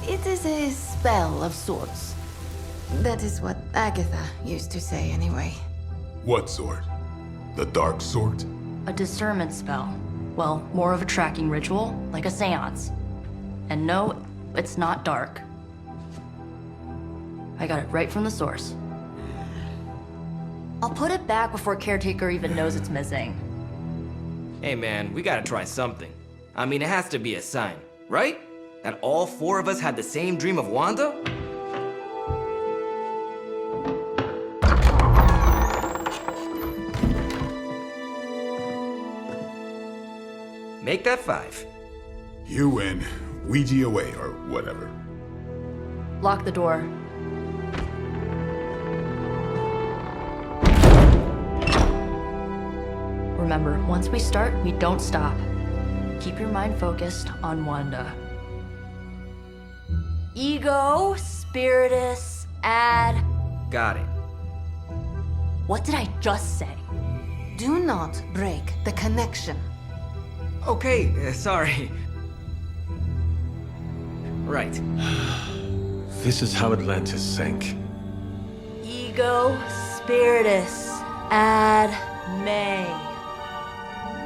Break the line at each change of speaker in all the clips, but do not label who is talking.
It is a spell of sorts. That is what Agatha used to say anyway.
What sort? The dark sort?
A discernment spell. Well, more of a tracking ritual, like a seance. And no, it's not dark. I got it right from the source. I'll put it back before Caretaker even knows it's missing.
Hey man, we gotta try something. I mean, it has to be a sign, right? That all four of us had the same dream of Wanda? Make that 5.
You win. Ouija away, or whatever.
Lock the door. Remember, once we start, we don't stop. Keep your mind focused on Wanda. Ego, spiritus, ad.
Got it.
What did I just say?
Do not break the connection.
Okay, sorry. Right.
This is how Atlantis sank.
Ego, spiritus, ad, me.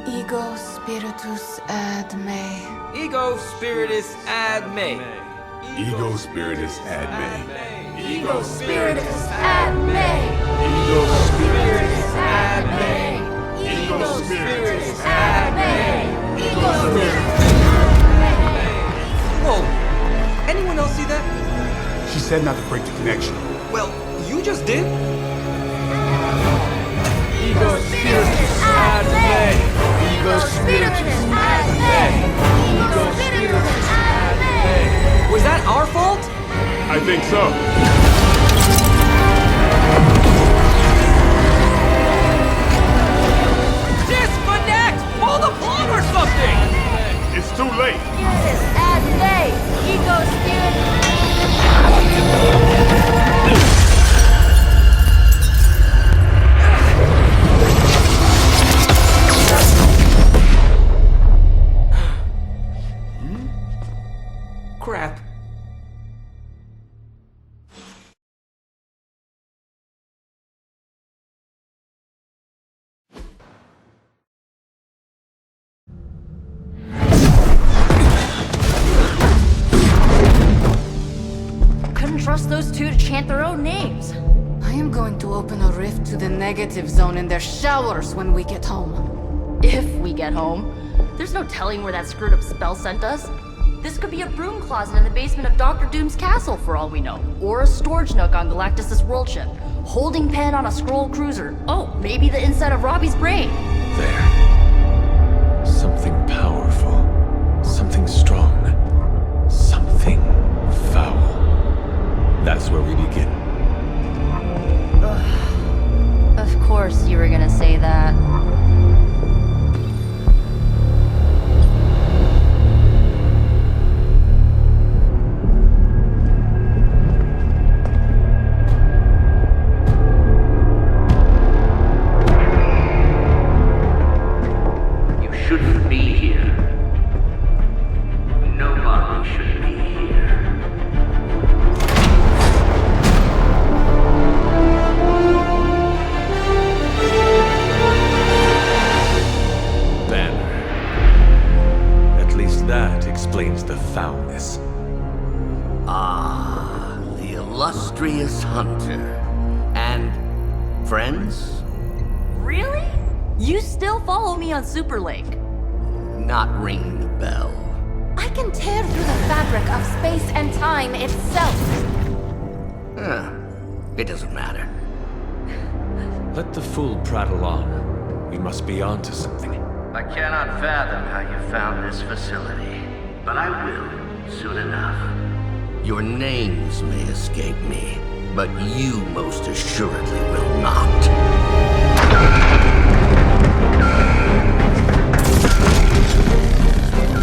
Ego spiritus ad me.
Ego spiritus ad me.
Ego spiritus ad me.
Ego
Spiritus ad me.
Ego spiritus
ad me.
Ego
spiritus ad me.
Ego spiritus.
Whoa! Anyone else see that?
She said not to break the connection.
Well, you just did.
Ego spiritus ad me. Ego spiritus ad me. Ego spiritus ad me.
Was that our fault?
I think so.
Disconnect! Pull the plug or something!
It's too late.
Spiritus ad me. Ego spiritus.
Crap.
Couldn't trust those two to chant their own names.
I am going to open a rift to the negative zone in their showers when we get home.
If we get home. There's no telling where that screwed up spell sent us. This could be a broom closet in the basement of Dr. Doom's castle for all we know. Or a storage nook on Galactus' world ship. Holding pen on a scroll cruiser. Oh, maybe the inside of Robbie's brain.
There. Something powerful. Something strong. Something foul. That's where we begin.
Of course you were gonna say that.
Shouldn't be here. Nobody should be here.
Banner. At least that explains the foulness.
Ah, the illustrious hunter. And friends?
Really? You still follow me on Superlink?
Not ringing the bell.
I can tear through the fabric of space and time itself.
It doesn't matter.
Let the fool prattle on. We must be onto something.
I cannot fathom how you found this facility, but I will soon enough. Your names may escape me, but you most assuredly will not.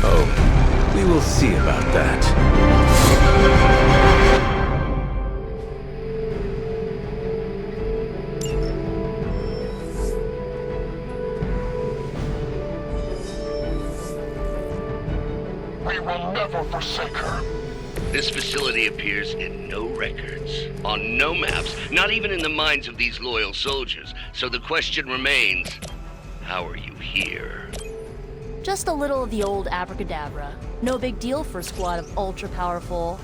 Oh, we will see about that.
We will never forsake her.
This facility appears in no records, on no maps, not even in the minds of these loyal soldiers. So the question remains, how are you here?
Just a little of the old abracadabra. No big deal for a squad of ultra-powerful...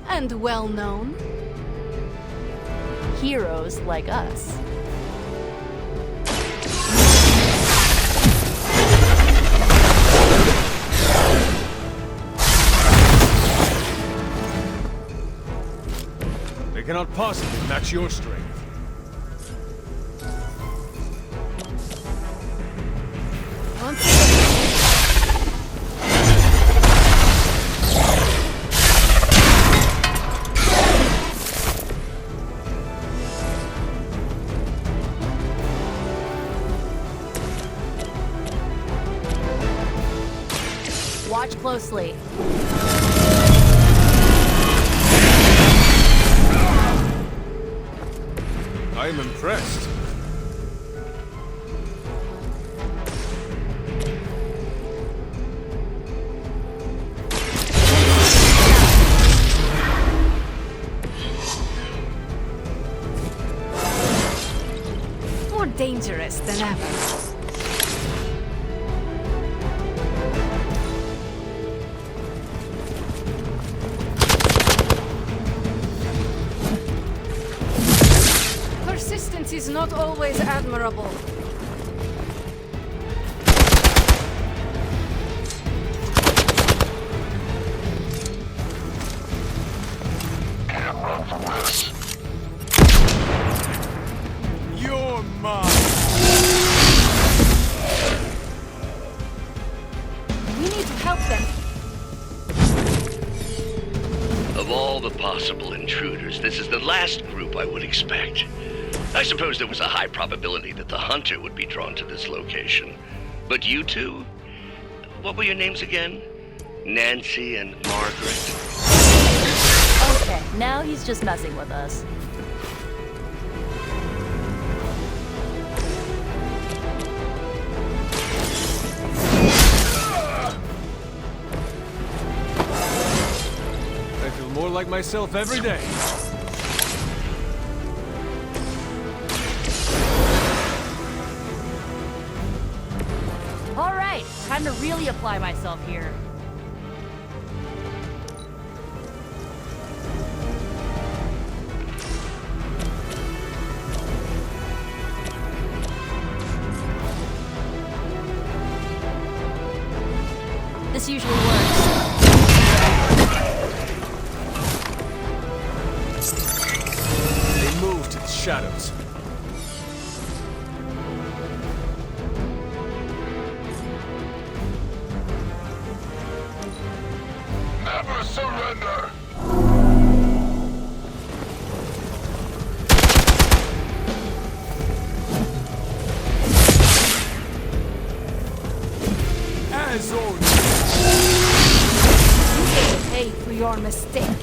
And well-known.
heroes like us.
They cannot possibly match your strength.
Watch closely.
I am impressed.
More dangerous than ever. Persistence is not always admirable.
You're mine.
We need to help them.
Of all the possible intruders, this is the last group I would expect. I suppose there was a high probability that the hunter would be drawn to this location. But you two? What were your names again? Nancy and Margaret?
Okay, now he's just messing with us.
I feel more like myself every day.
All right, time to really apply myself here. This usually works.
They move to the shadows.
Never surrender!
As always.
You will pay for your mistake.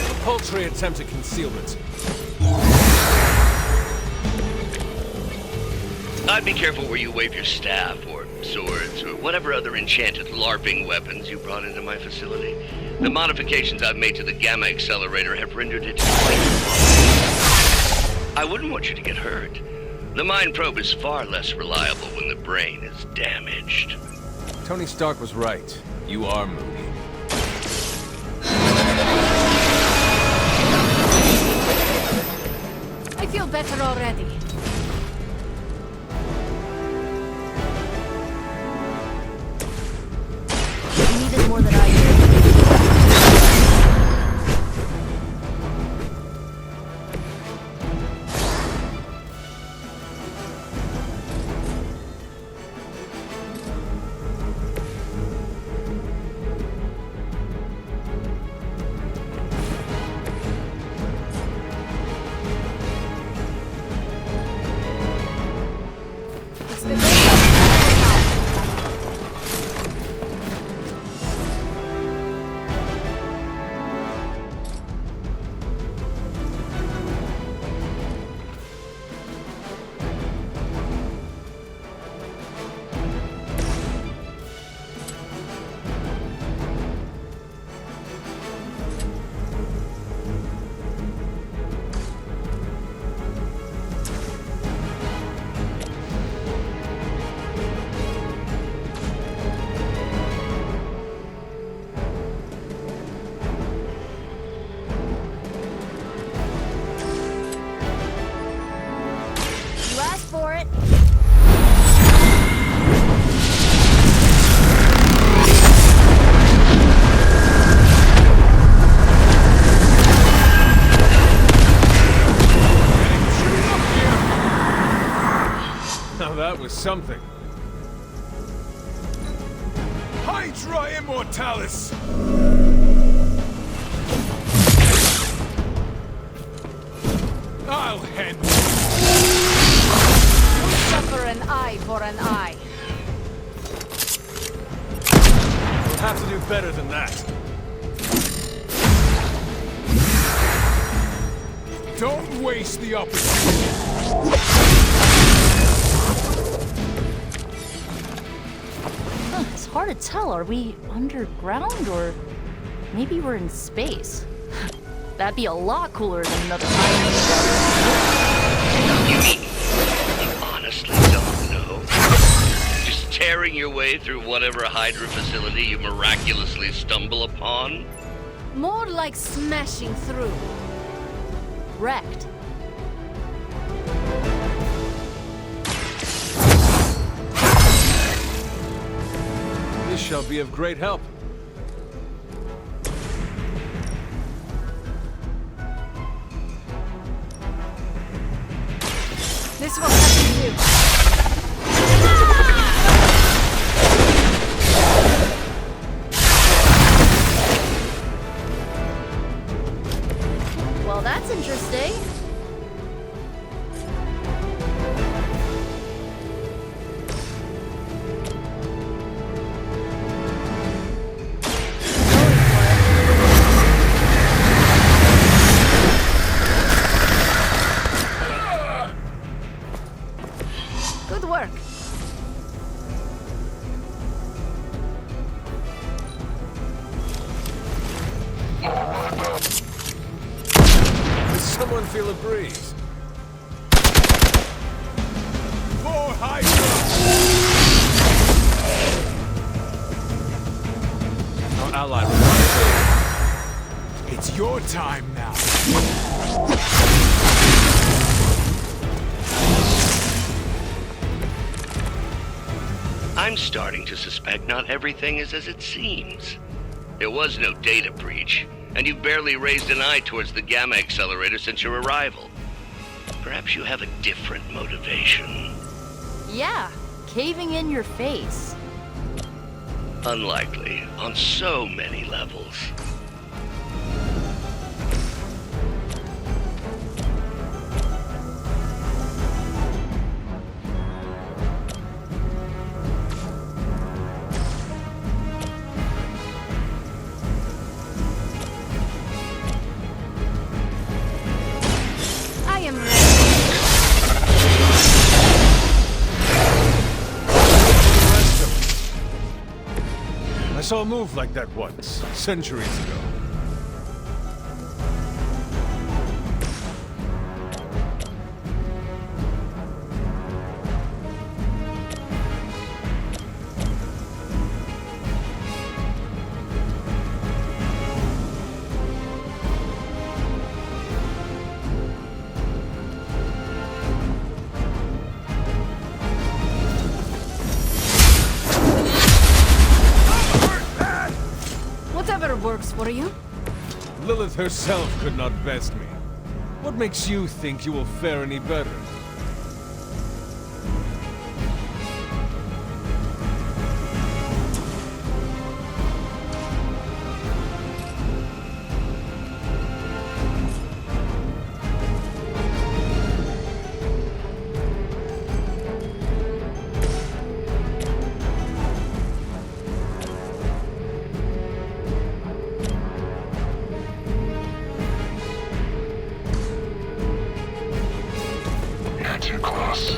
A paltry attempt at concealment.
I'd be careful where you wave your staff, or swords, or whatever other enchanted LARPing weapons you brought into my facility. The modifications I've made to the gamma accelerator have rendered it quite impossible. I wouldn't want you to get hurt. The mind probe is far less reliable when the brain is damaged.
Tony Stark was right. You are moody.
I feel better already.
You need it more than I do.
It's the it!
Now that was something.
Hydra Immortalis! I'll handle it.
You'll suffer an eye for an eye.
We'll have to do better than that.
Don't waste the opportunity.
It's hard to tell. Are we underground or maybe we're in space? That'd be a lot cooler than another
You mean you honestly don't know? Just tearing your way through whatever Hydra facility you miraculously stumble upon?
More like smashing through.
wrecked.
This shall be of great help.
This will have to do.
Well, that's interesting.
Good work.
Does someone feel a breeze?
For Hydra!
Our ally replies.
It's your time now.
I'm starting to suspect not everything is as it seems. There was no data breach, and you've barely raised an eye towards the Gamma Accelerator since your arrival. Perhaps you have a different motivation.
Yeah, caving in your face.
Unlikely, on so many levels.
I am ready.
I saw a move like that once, centuries ago.
Whatever works for you.
Lilith herself could not best me. What makes you think you will fare any better?
You're too close.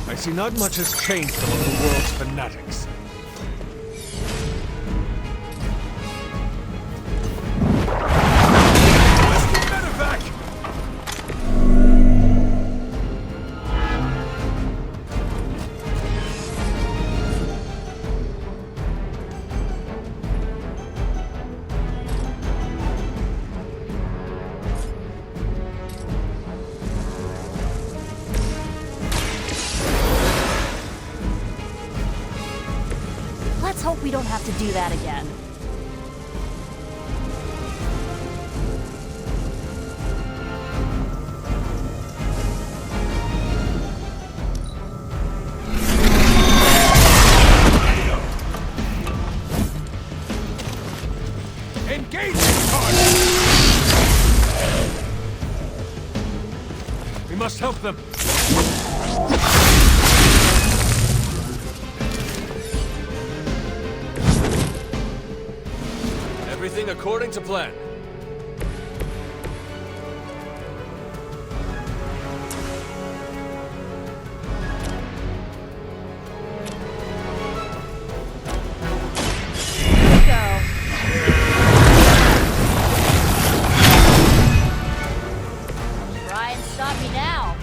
I see not much has changed among the world's fanatics.
Let's get medevac!
we don't have to do that again.
Engage this target! We must help them. Everything according to plan.
Try and stop me now.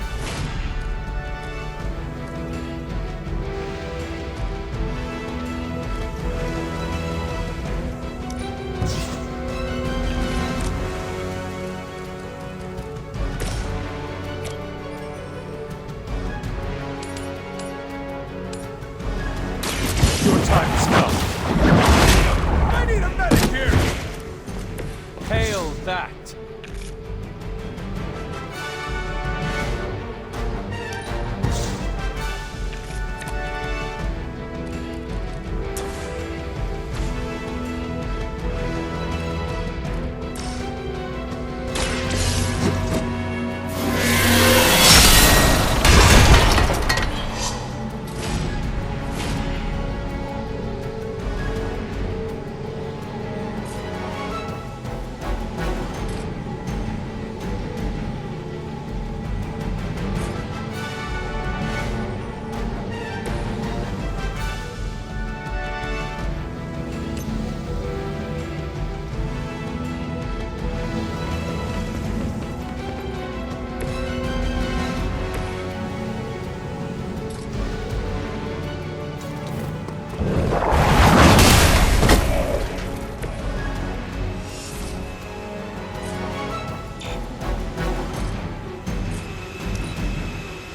Your time has come. I need a medic here! Hail that!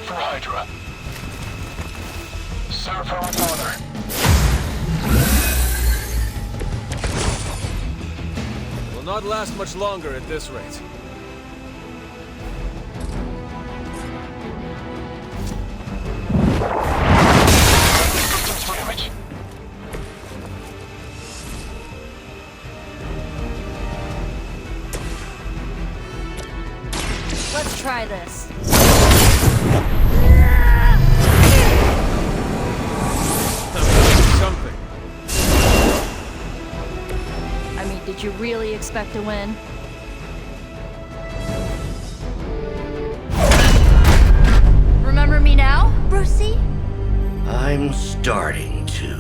For Hydra. Serve her with honor.
Will not last much longer at this rate.
Distance for image.
Let's try this.
Something.
I mean, did you really expect to win? Remember me now, Brucey?
I'm starting to,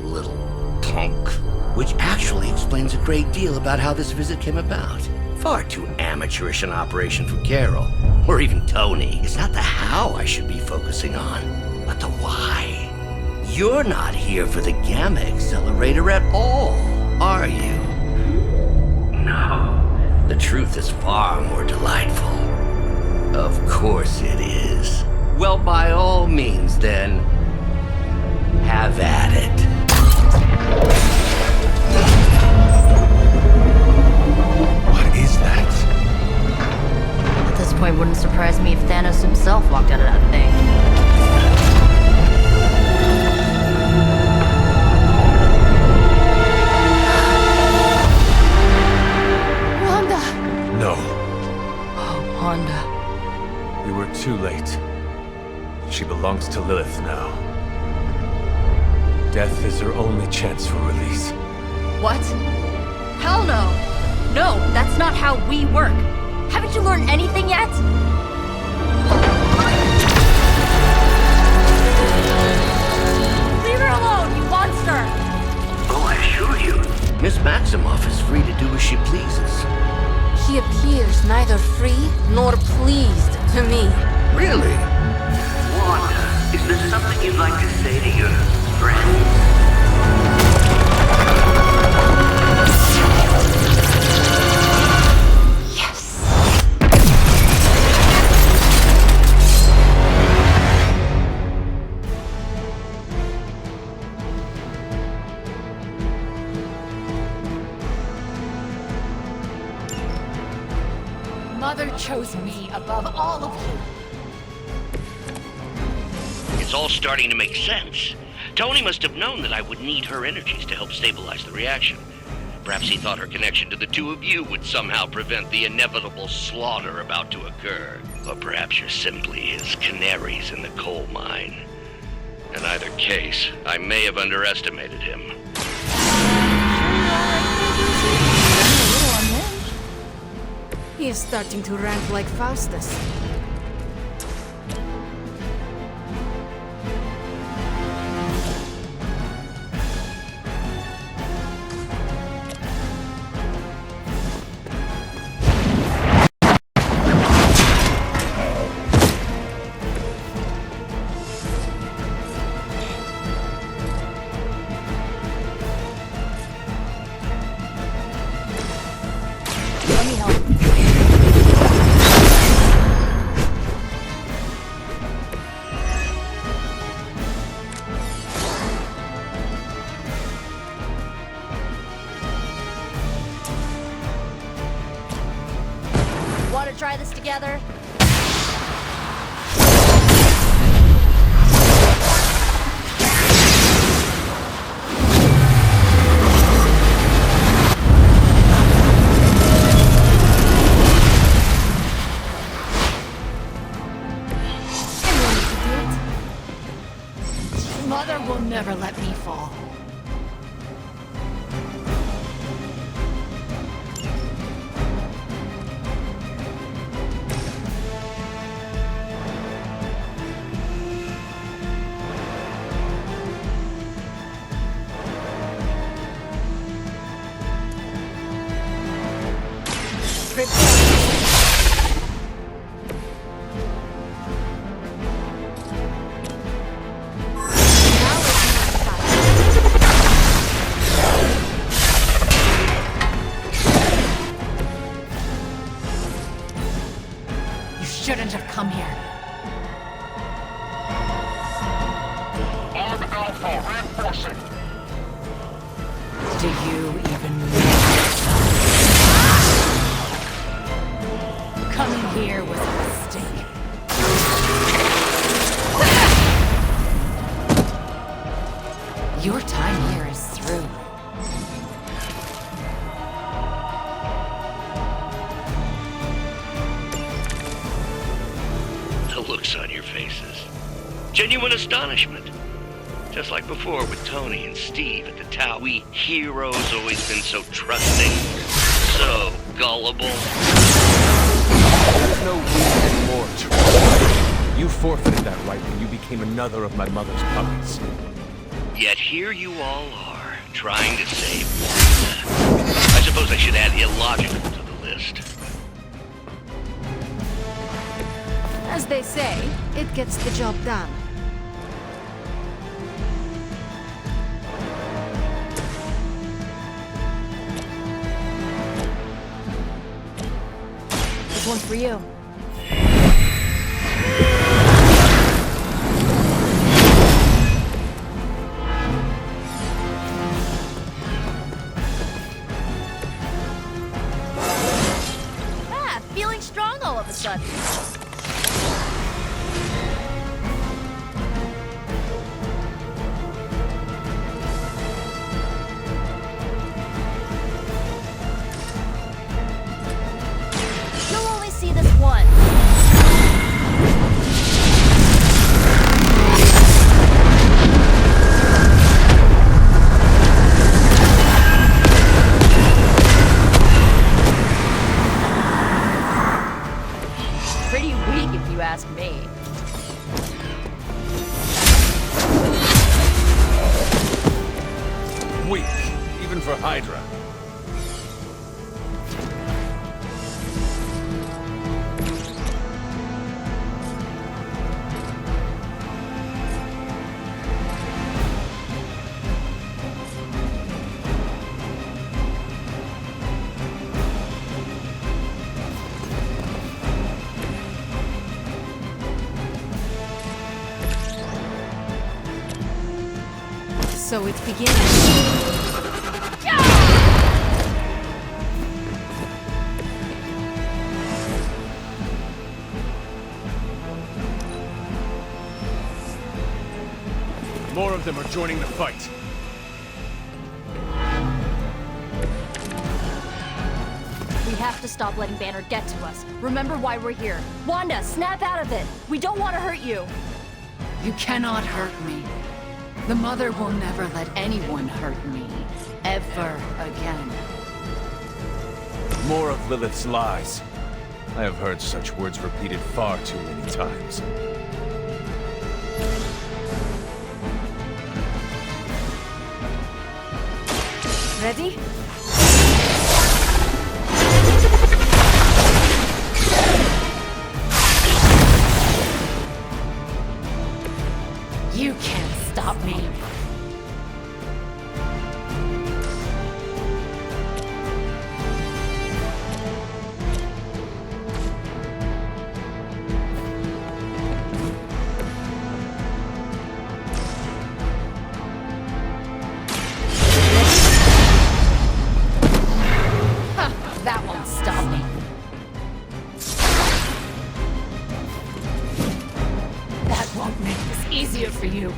little punk. Which actually explains a great deal about how this visit came about. Far too amateurish an operation for Carol, or even Tony. It's not the how I should be focusing on, but the why. You're not here for the Gamma Accelerator at all, are you? No. The truth is far more delightful. Of course it is. Well, by all means, then, have at it.
What is that?
At this point, wouldn't surprise me if Thanos himself walked out of that thing. Wanda!
No.
Oh, Wanda.
We were too late. She belongs to Lilith now. Death is her only chance for release.
What? Hell no! No, that's not how we work. Haven't you learned anything yet? Leave her alone, you monster!
Oh, I assure you, Miss Maximoff is free to do as she pleases.
She appears neither free nor pleased to me.
Really?
Wanda, is there something you'd like to say to your friends?
father chose me above all of you.
It's all starting to make sense. Tony must have known that I would need her energies to help stabilize the reaction. Perhaps he thought her connection to the two of you would somehow prevent the inevitable slaughter about to occur. Or perhaps you're simply his canaries in the coal mine. In either case, I may have underestimated him.
He is starting to rant like Faustus.
Let me help. Want to try this together?
Mother will never let me fall. Shouldn't have come here.
On Alpha, reinforcing.
Do you even know yourself? Coming here was a mistake. Your time here is through.
The looks on your faces. Genuine astonishment. Just like before with Tony and Steve at the tower. We heroes always been so trusting, so gullible.
There's no reason anymore to trust. You forfeited that right when you became another of my mother's puppies.
Yet here you all are, trying to save Wanda. I suppose I should add illogical to the list.
As they say, it gets the job done.
This one's for you. Feeling strong all of a sudden. You'll only see this once. Pretty weak if you ask me.
Weak, even for Hydra.
So it begins.
More of them are joining the fight.
We have to stop letting Banner get to us. Remember why we're here. Wanda, snap out of it! We don't want to hurt you!
You cannot hurt me. The Mother will never let anyone hurt me. Ever again.
More of Lilith's lies. I have heard such words repeated far too many times.
Ready?
You can't stop me. That won't stop me. That won't make this easier for you.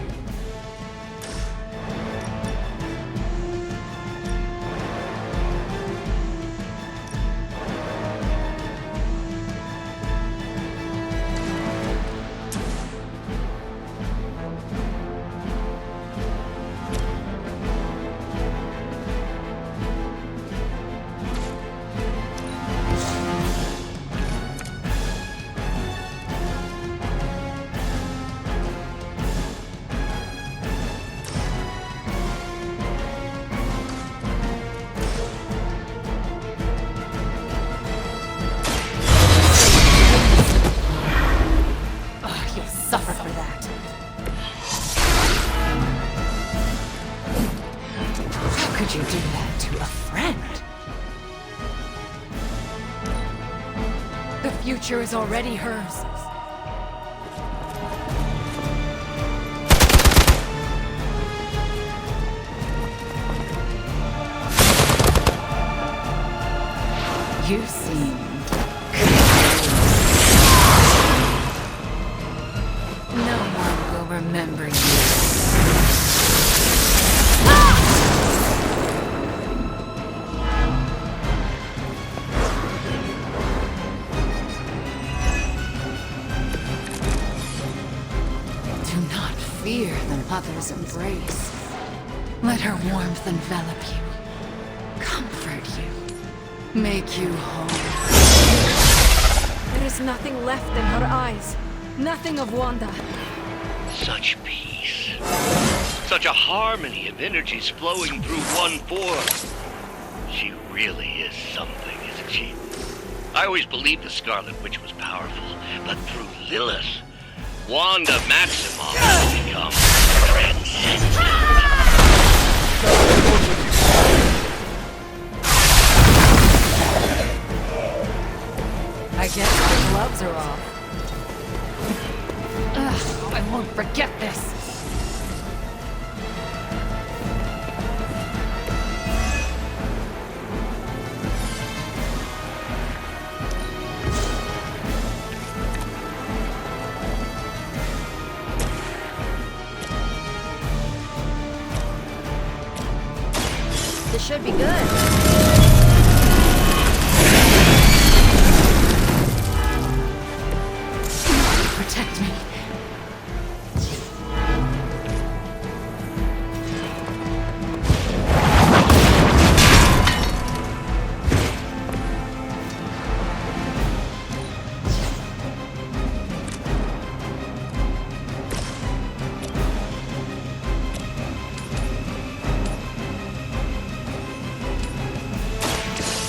Suffer for that. How could you do that to a friend? The future is already hers. You seem remember you. Do not fear the Mother's embrace. Let her warmth envelop you, comfort you, make you whole.
There is nothing left in her eyes. Nothing of Wanda.
Such peace. Such a harmony of energies flowing through one form. She really is something, isn't she? I always believed the Scarlet Witch was powerful, but through Lilith, Wanda Maximoff has become transcendent.
I guess the gloves are off. Ugh, I won't forget this.
This should be good.
Protect me.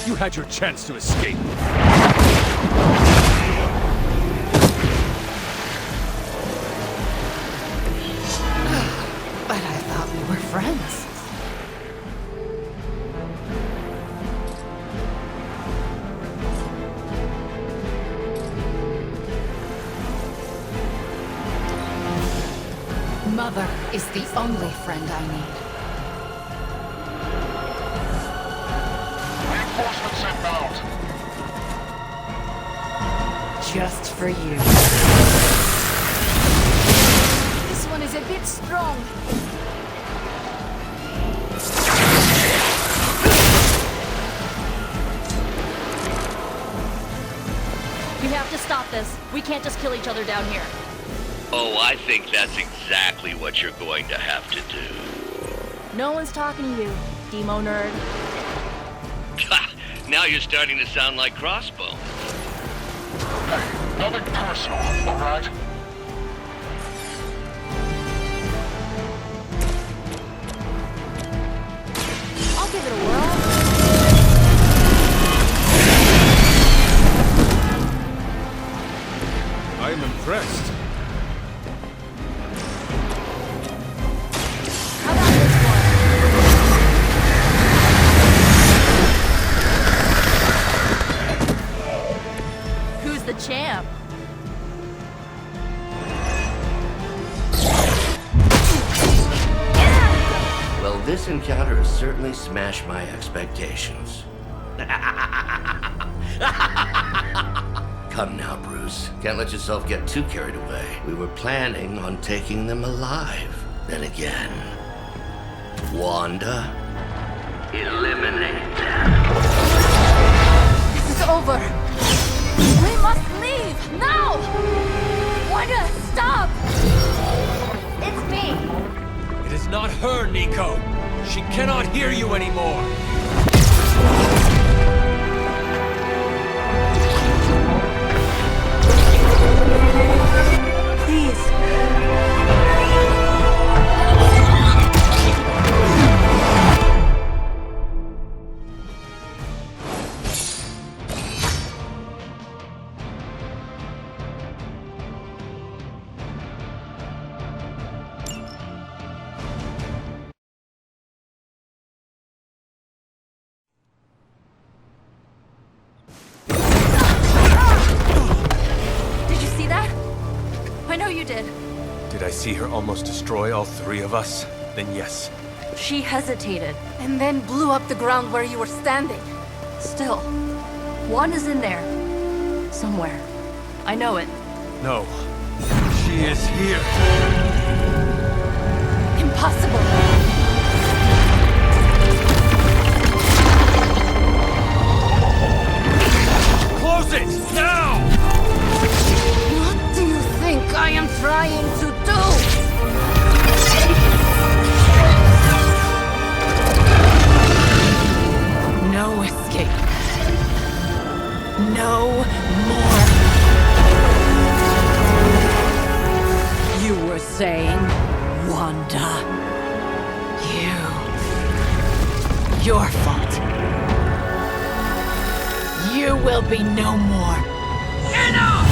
You had your chance to escape.
But I thought we were friends. Mother is the only friend I need.
Reinforcements inbound.
Just for you.
This one is is a bit strong.
We have to stop this. We can't just kill each other down here.
Oh, I think that's exactly what you're going to have to do.
No one's talking to you, Demo nerd.
Now you're starting to sound like Crossbones.
Hey, nothing personal, alright?
I'll give it a whirl.
I am impressed.
How about this one? Who's the champ?
Well, this encounter has certainly smashed my expectations. Come now, Bruce. Can't let yourself get too carried away. We were planning on taking them alive. Then again, Wanda, eliminate them.
This is over. We must leave now. Wanda, stop! It's me.
It is not her, Nico. She cannot hear you anymore.
Please. Did you see that? I know you did.
Did I see her almost destroy all three of us? Then yes.
She hesitated.
And then blew up the ground where you were standing.
Still, Wanda's in there. Somewhere. I know it.
No. She is here.
Impossible.
Close it! Now!
What do you think I am trying to do? No escape. No more. You were saying, Wanda. Your fault. You will be no more. Enough!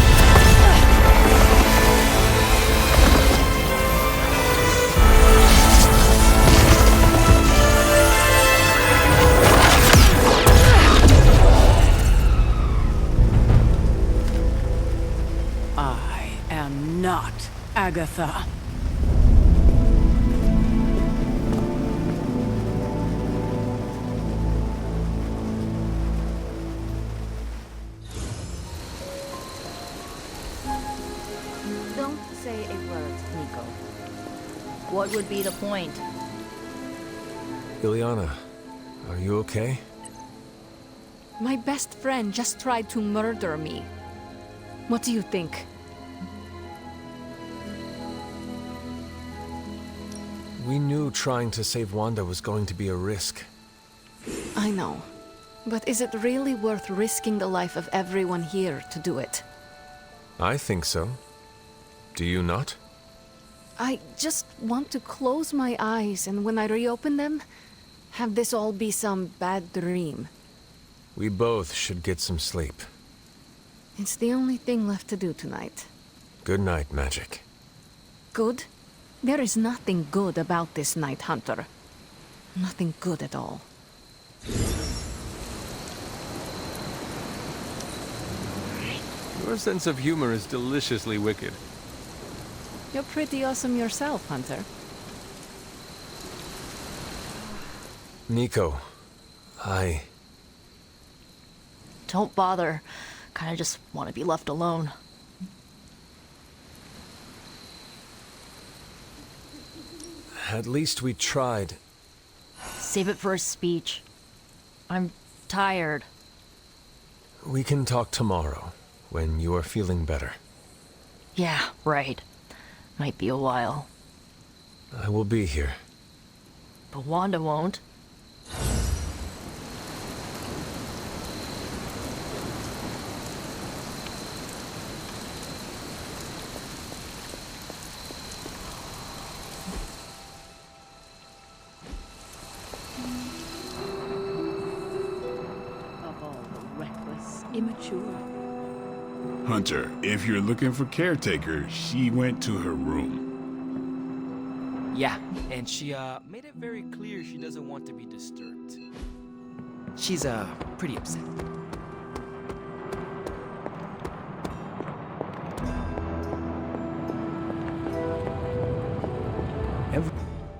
I am not Agatha.
Don't say a word, Nico. What would be the point?
Ileana, are you okay?
My best friend just tried to murder me. What do you think?
We knew trying to save Wanda was going to be a risk.
I know. But is it really worth risking the life of everyone here to do it?
I think so. Do you not?
I just want to close my eyes and when I reopen them, have this all be some bad dream.
We both should get some sleep.
It's the only thing left to do tonight.
Good night, Magic.
Good? There is nothing good about this night, Hunter. Nothing good at all.
Your sense of humor is deliciously wicked.
You're pretty awesome yourself, Hunter.
Nico,
Don't bother. Kinda just want to be left alone.
At least we tried.
Save it for a speech. I'm tired.
We can talk tomorrow, when you are feeling better.
Yeah, right. Might be a while.
I will be here.
But Wanda won't.
Of all the reckless, immature.
Hunter, if you're looking for caretaker, she went to her room.
Yeah, and she made it very clear she doesn't want to be disturbed. She's pretty upset.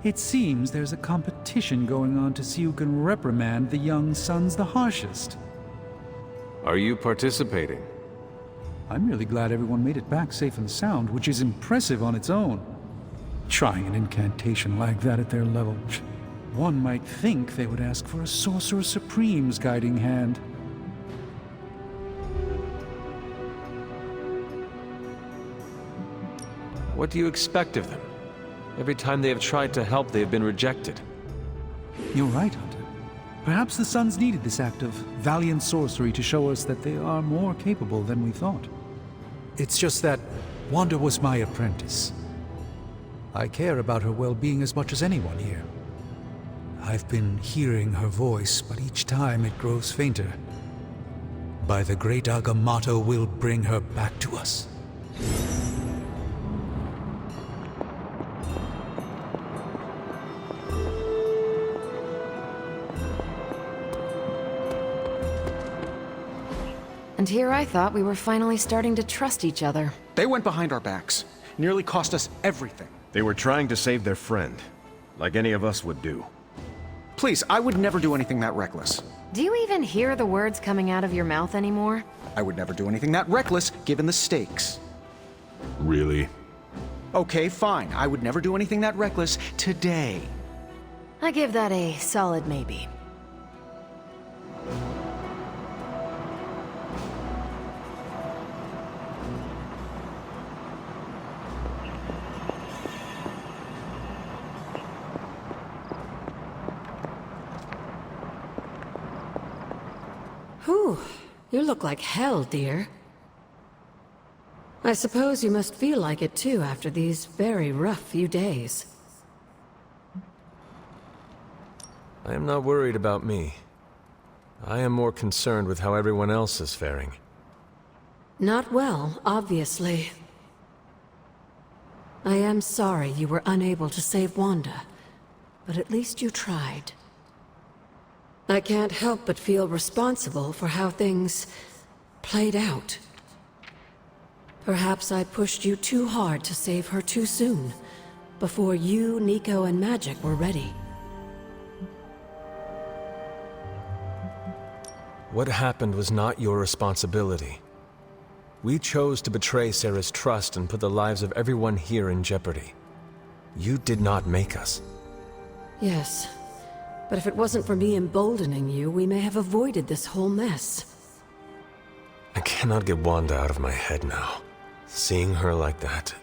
It seems there's a competition going on to see who can reprimand the young sons the harshest.
Are you participating?
I'm really glad everyone made it back safe and sound, which is impressive on its own. Trying an incantation like that at their level, one might think they would ask for a Sorcerer Supreme's guiding hand.
What do you expect of them? Every time they have tried to help, they have been rejected.
You're right, Hunter. Perhaps the Sons needed this act of valiant sorcery to show us that they are more capable than we thought. It's just that Wanda was my apprentice. I care about her well-being as much as anyone here. I've been hearing her voice, but each time it grows fainter. By the great Agamotto will bring her back to us.
And here I thought we were finally starting to trust each other.
They went behind our backs. Nearly cost us everything.
They were trying to save their friend, like any of us would do.
Please, I would never do anything that reckless.
Do you even hear the words coming out of your mouth anymore?
I would never do anything that reckless, given the stakes.
Really?
Okay, fine. I would never do anything that reckless today.
I give that a solid maybe. Whew, you look like hell, dear. I suppose you must feel like it too after these very rough few days.
I am not worried about me. I am more concerned with how everyone else is faring.
Not well, obviously. I am sorry you were unable to save Wanda, but at least you tried. I can't help but feel responsible for how things played out. Perhaps I pushed you too hard to save her too soon, before you, Nico, and Magic were ready.
What happened was not your responsibility. We chose to betray Sarah's trust and put the lives of everyone here in jeopardy. You did not make us.
Yes, but if it wasn't for me emboldening you, we may have avoided this whole mess.
I cannot get Wanda out of my head now. Seeing her like that.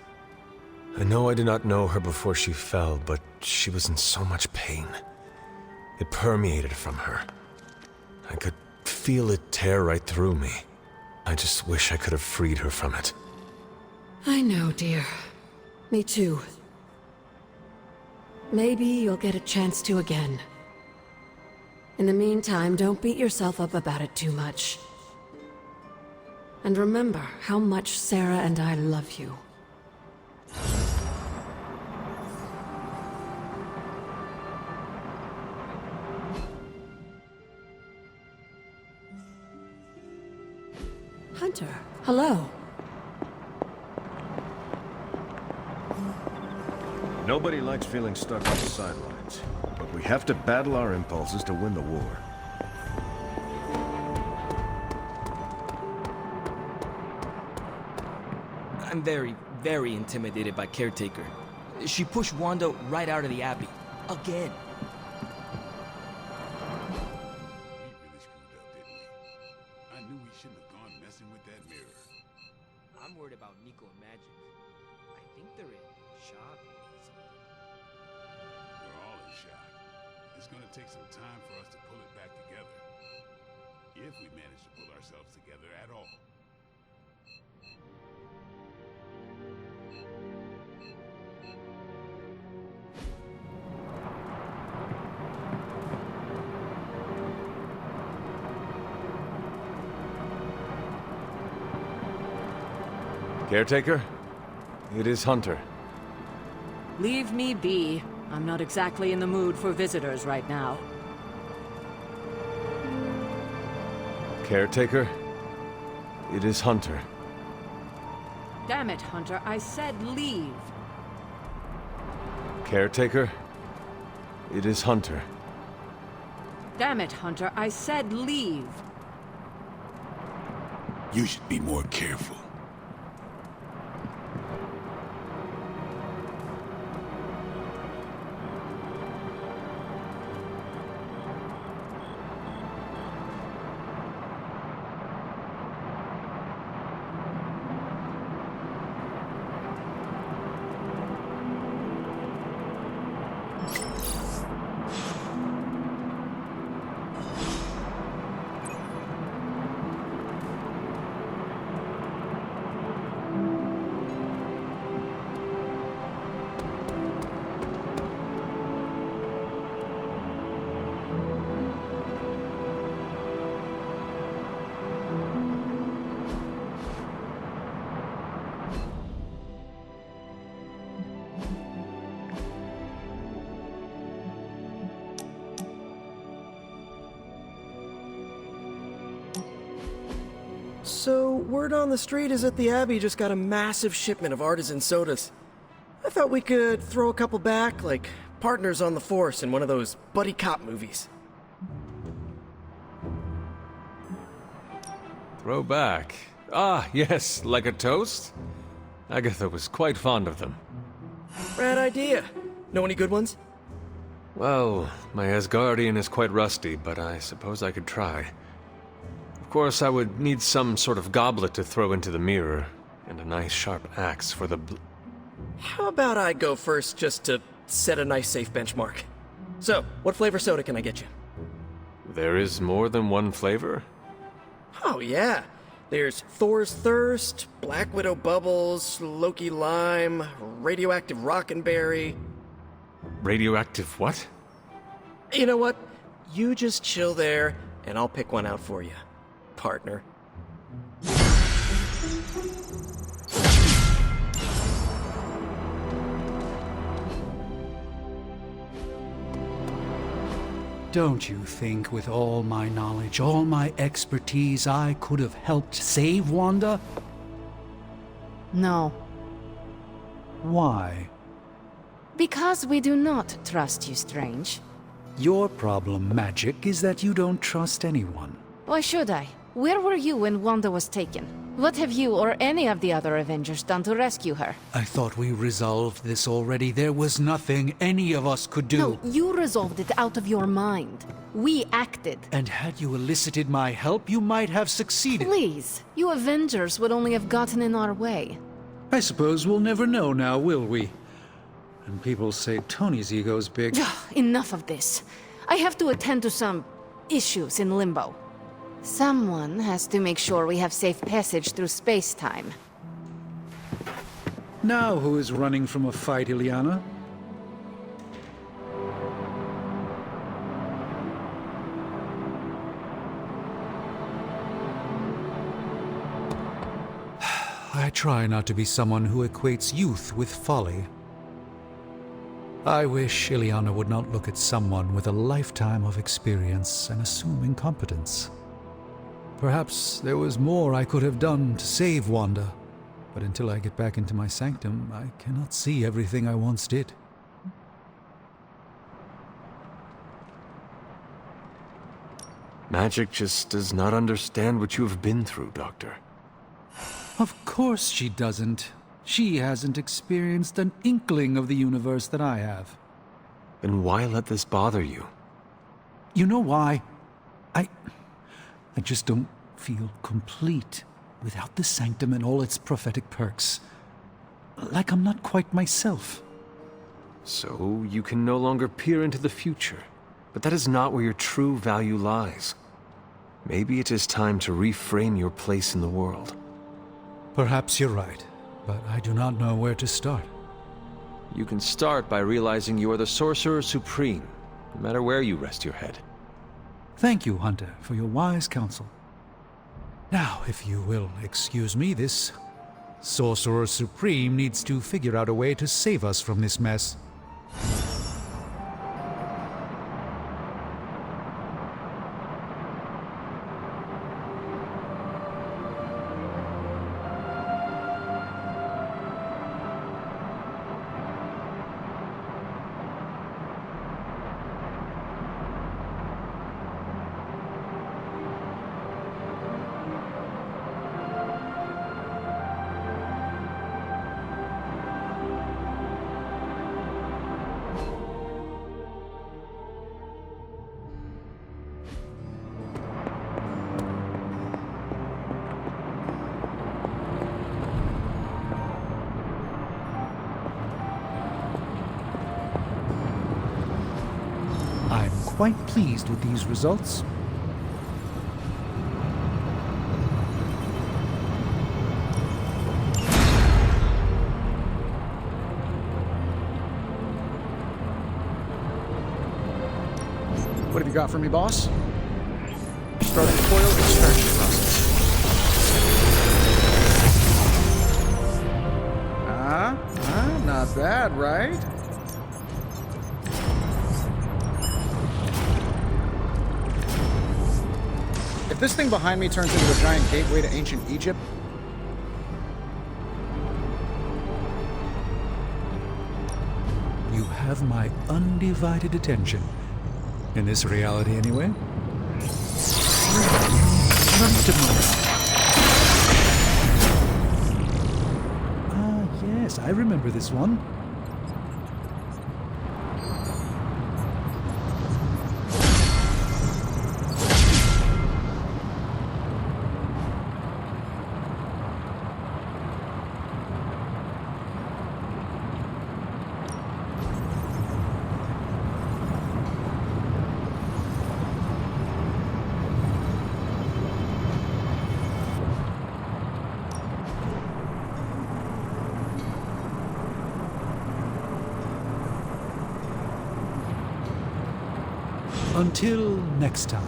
I know I did not know her before she fell, but she was in so much pain. It permeated from her. I could feel it tear right through me. I just wish I could have freed her from it.
I know, dear. Me too. Maybe you'll get a chance to again. In the meantime, don't beat yourself up about it too much. And remember how much Sarah and I love you. Hunter, hello.
Nobody likes feeling stuck on the sidelines, but we have to battle our impulses to win the war.
I'm very, very intimidated by Caretaker. She pushed Wanda right out of the Abbey. Again.
We really screwed up, didn't we? I knew we shouldn't have gone messing with that mirror.
I'm worried about Nico and Magic. I think they're in shock or something.
We're all in shock. It's gonna take some time for us to pull it back together. If we manage to pull ourselves together at all.
Caretaker, it is Hunter.
Leave me be. I'm not exactly in the mood for visitors right now.
Caretaker, it is Hunter.
Damn it, Hunter. I said leave.
Caretaker, it is Hunter.
Damn it, Hunter. I said leave.
You should be more careful.
So, word on the street is that the Abbey just got a massive shipment of artisan sodas. I thought we could throw a couple back, like partners on the force in one of those buddy cop movies.
Throw back. Ah, yes, like a toast? Agatha was quite fond of them.
Rad idea. Know any good ones?
Well, my Asgardian is quite rusty, but I suppose I could try. Of course, I would need some sort of goblet to throw into the mirror, and a nice sharp axe for the
How about I go first just to set a nice safe benchmark? So, what flavor soda can I get you?
There is more than one flavor?
Oh yeah. There's Thor's Thirst, Black Widow Bubbles, Loki Lime, Radioactive Rockenberry.
Radioactive what?
You know what? You just chill there, and I'll pick one out for you, partner.
Don't you think with all my knowledge, all my expertise, I could have helped save Wanda?
No.
Why?
Because we do not trust you, Strange.
Your problem, Magic, is that you don't trust anyone.
Why should I? Where were you when Wanda was taken? What have you or any of the other Avengers done to rescue her?
I thought we resolved this already. There was nothing any of us could do.
No, you resolved it out of your mind. We acted.
And had you elicited my help, you might have succeeded.
Please, you Avengers would only have gotten in our way.
I suppose we'll never know now, will we? And people say Tony's ego's big.
Enough of this. I have to attend to some issues in Limbo. Someone has to make sure we have safe passage through space-time.
Now who is running from a fight, Ileana? I try not to be someone who equates youth with folly. I wish Ileana would not look at someone with a lifetime of experience and assume incompetence. Perhaps there was more I could have done to save Wanda, but until I get back into my sanctum, I cannot see everything I once did.
Magic just does not understand what you have been through, Doctor.
Of course she doesn't. She hasn't experienced an inkling of the universe that I have.
Then why let this bother you?
You know why? I just don't feel complete without the sanctum and all its prophetic perks. Like I'm not quite myself.
So you can no longer peer into the future. But that is not where your true value lies. Maybe it is time to reframe your place in the world.
Perhaps you're right, but I do not know where to start.
You can start by realizing you are the Sorcerer Supreme, no matter where you rest your head.
Thank you, Hunter, for your wise counsel. Now, if you will excuse me, this Sorcerer Supreme needs to figure out a way to save us from this mess. I'm quite pleased with these results.
What have you got for me, boss? Start the coil extraction process. Not bad, right? If this thing behind me turns into a giant gateway to ancient Egypt,
You have my undivided attention. In this reality, anyway. Ah, yes, I remember this one. Until next time.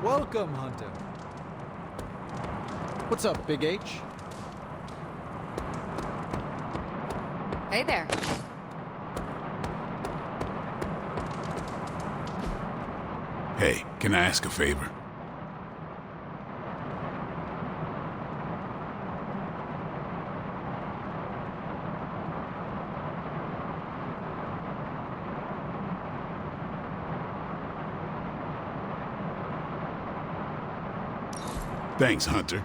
Welcome, Hunter.
what's up, Big H?
Hey there.
Hey, can I ask a favor? Thanks, Hunter.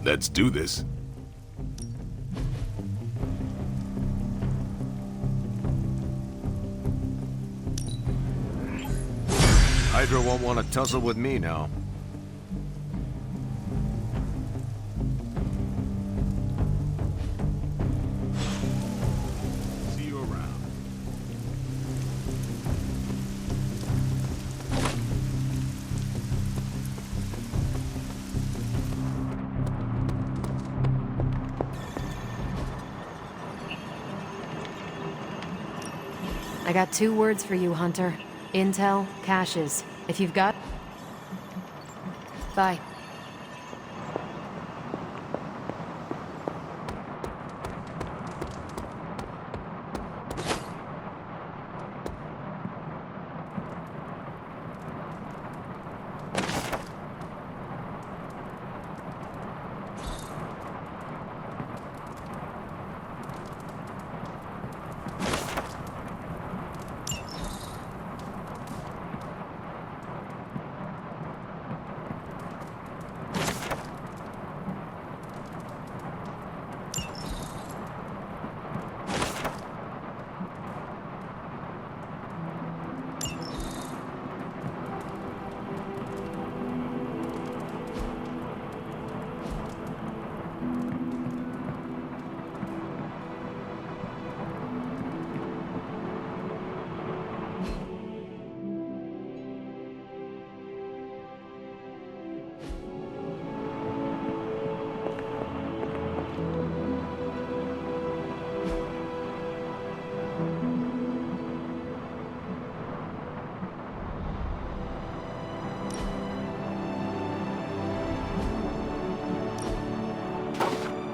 Let's do this.
Hydra won't want to tussle with me now.
See you around.
I got 2 words for you, Hunter. Intel, caches. If you've got... Bye.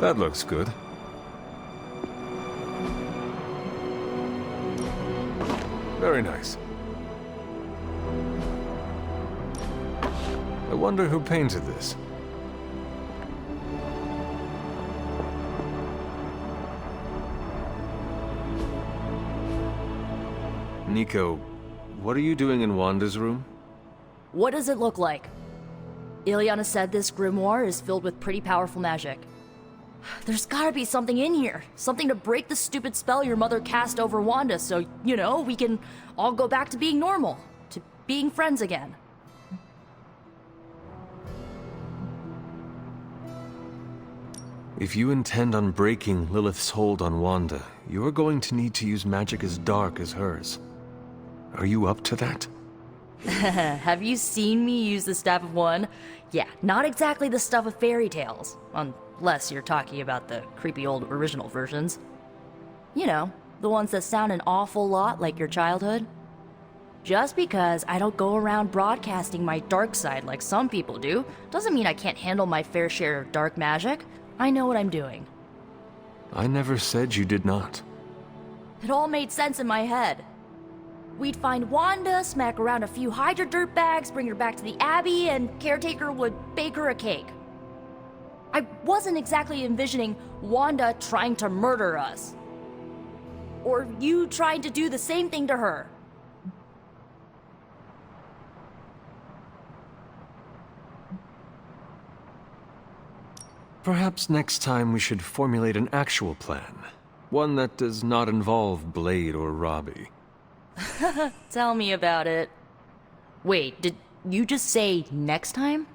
That looks good. Very nice. I wonder who painted this. Nico, what are you doing in Wanda's room?
What does it look like? Ileana said this grimoire is filled with pretty powerful magic. There's gotta be something in here. Something to break the stupid spell your mother cast over Wanda so, we can all go back to being normal. To being friends again.
If you intend on breaking Lilith's hold on Wanda, you're going to need to use magic as dark as hers. Are you up to that?
Have you seen me use the Staff of One? Yeah, not exactly the stuff of fairy tales. Unless you're talking about the creepy old original versions. The ones that sound an awful lot like your childhood. Just because I don't go around broadcasting my dark side like some people do, doesn't mean I can't handle my fair share of dark magic. I know what I'm doing.
I never said you did not.
It all made sense in my head. We'd find Wanda, smack around a few Hydra dirtbags, bring her back to the Abbey, and Caretaker would bake her a cake. I wasn't exactly envisioning Wanda trying to murder us. Or you trying to do the same thing to her.
Perhaps next time we should formulate an actual plan. One that does not involve Blade or Robbie.
Tell me about it. Wait, did you just say next time?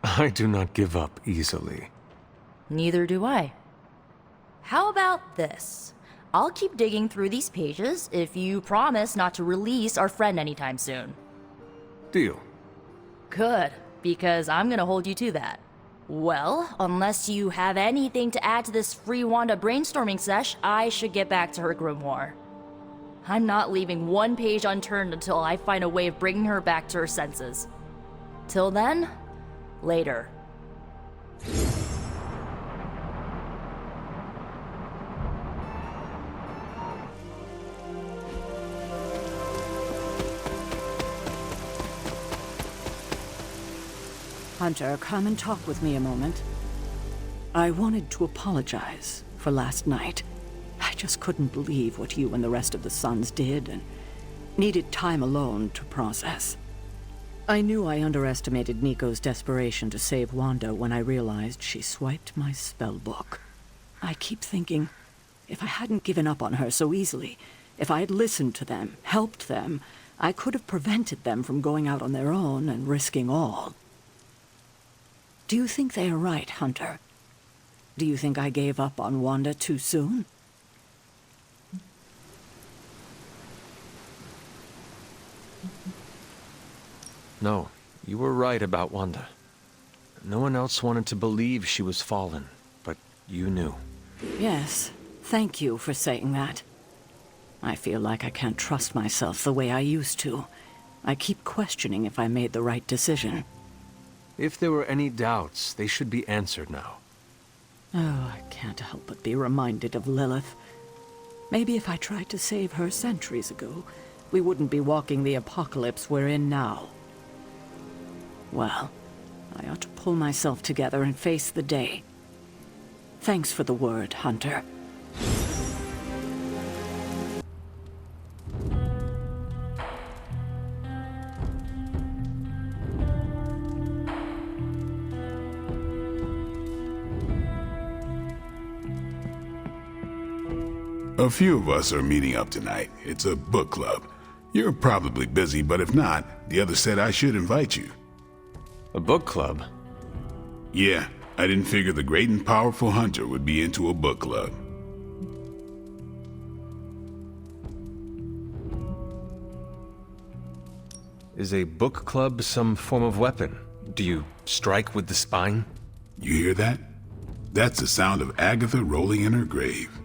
I do not give up easily.
Neither do I. How about this? I'll keep digging through these pages if you promise not to release our friend anytime soon.
Deal.
Good, because I'm gonna hold you to that. Well, unless you have anything to add to this free Wanda brainstorming sesh, I should get back to her grimoire. I'm not leaving one page unturned until I find a way of bringing her back to her senses. Till then, later.
Hunter, come and talk with me a moment. I wanted to apologize for last night. I just couldn't believe what you and the rest of the Sons did, and needed time alone to process. I knew I underestimated Nico's desperation to save Wanda when I realized she swiped my spellbook. I keep thinking, if I hadn't given up on her so easily, if I had listened to them, helped them, I could have prevented them from going out on their own and risking all. Do you think they are right, Hunter? Do you think I gave up on Wanda too soon?
No, you were right about Wanda. No one else wanted to believe she was fallen, but you knew.
Yes, thank you for saying that. I feel like I can't trust myself the way I used to. I keep questioning if I made the right decision.
If there were any doubts, they should be answered now.
Oh, I can't help but be reminded of Lilith. Maybe if I tried to save her centuries ago, we wouldn't be walking the apocalypse we're in now. Well, I ought to pull myself together and face the day. Thanks for the word, Hunter.
A few of us are meeting up tonight. It's a book club. You're probably busy, but if not, the others said I should invite you.
A book club?
Yeah, I didn't figure the great and powerful Hunter would be into a book club.
Is a book club some form of weapon? Do you strike with the spine?
You hear that? That's the sound of Agatha rolling in her grave.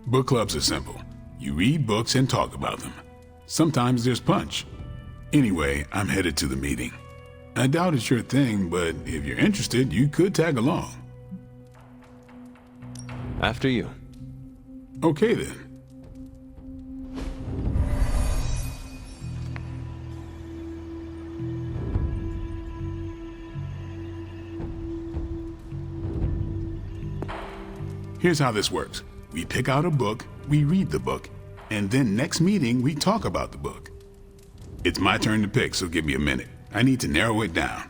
Book clubs are simple. You read books and talk about them. Sometimes there's punch. Anyway, I'm headed to the meeting. I doubt it's your thing, but if you're interested, you could tag along.
After you.
Okay then. Here's how this works. We pick out a book, we read the book, and then next meeting we talk about the book. It's my turn to pick, so give me a minute. I need to narrow it down.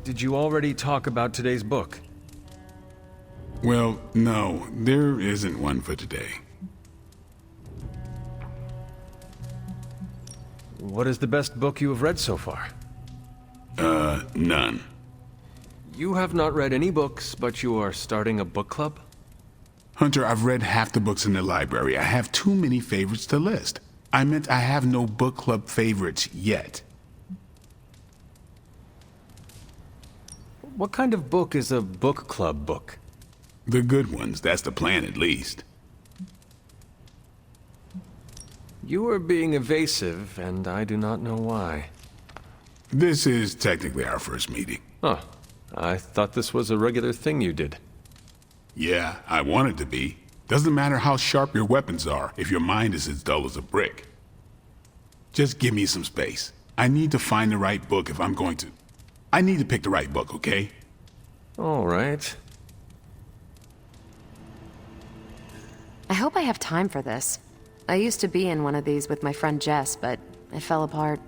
Did you already talk about today's book?
Well, no, there isn't one for today.
What is the best book you have read so far?
None.
You have not read any books, but you are starting a book club?
Hunter, I've read half the books in the library. I have too many favorites to list. I meant I have no book club favorites yet.
What kind of book is a book club book?
The good ones, that's the plan at least.
You are being evasive, and I do not know why.
This is technically our first meeting.
Oh, I thought this was a regular thing you did.
Yeah, I want it to be. Doesn't matter how sharp your weapons are if your mind is as dull as a brick. Just give me some space. I need to find the right book if I'm going to... I need to pick the right book, okay?
All right.
I hope I have time for this. I used to be in one of these with my friend Jess, but it fell apart.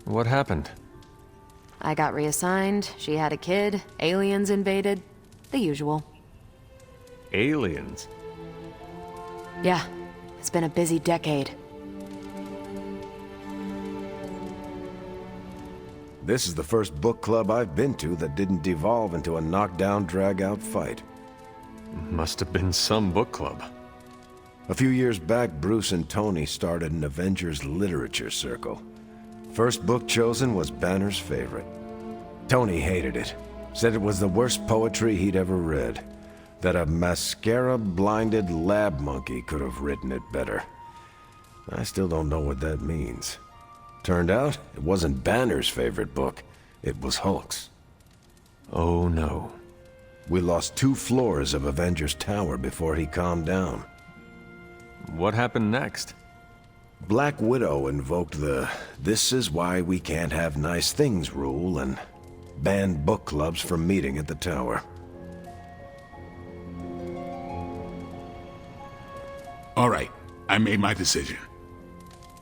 What happened?
I got reassigned, she had a kid, aliens invaded, the usual.
Aliens?
Yeah, it's been a busy decade.
This is the first book club I've been to that didn't devolve into a knockdown, drag-out fight.
Must have been some book club.
A few years back, Bruce and Tony started an Avengers literature circle. First book chosen was Banner's favorite. Tony hated it. Said it was the worst poetry he'd ever read. That a mascara-blinded lab monkey could have written it better. I still don't know what that means. Turned out, it wasn't Banner's favorite book. It was Hulk's.
Oh no.
We lost 2 floors of Avengers Tower before he calmed down.
What happened next?
Black Widow invoked the "this is why we can't have nice things" rule and banned book clubs from meeting at the tower.
All right, I made my decision.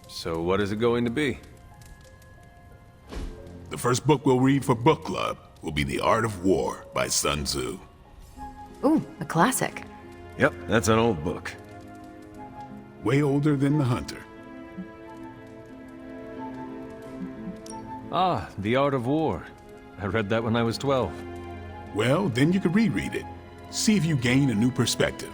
So what is it going to be?
The first book we'll read for book club will be The Art of War by Sun Tzu.
Ooh, a classic.
Yep, that's an old book.
Way older than The Hunter.
Ah, The Art of War. I read that when I was 12.
Well, then you could reread it. See if you gain a new perspective.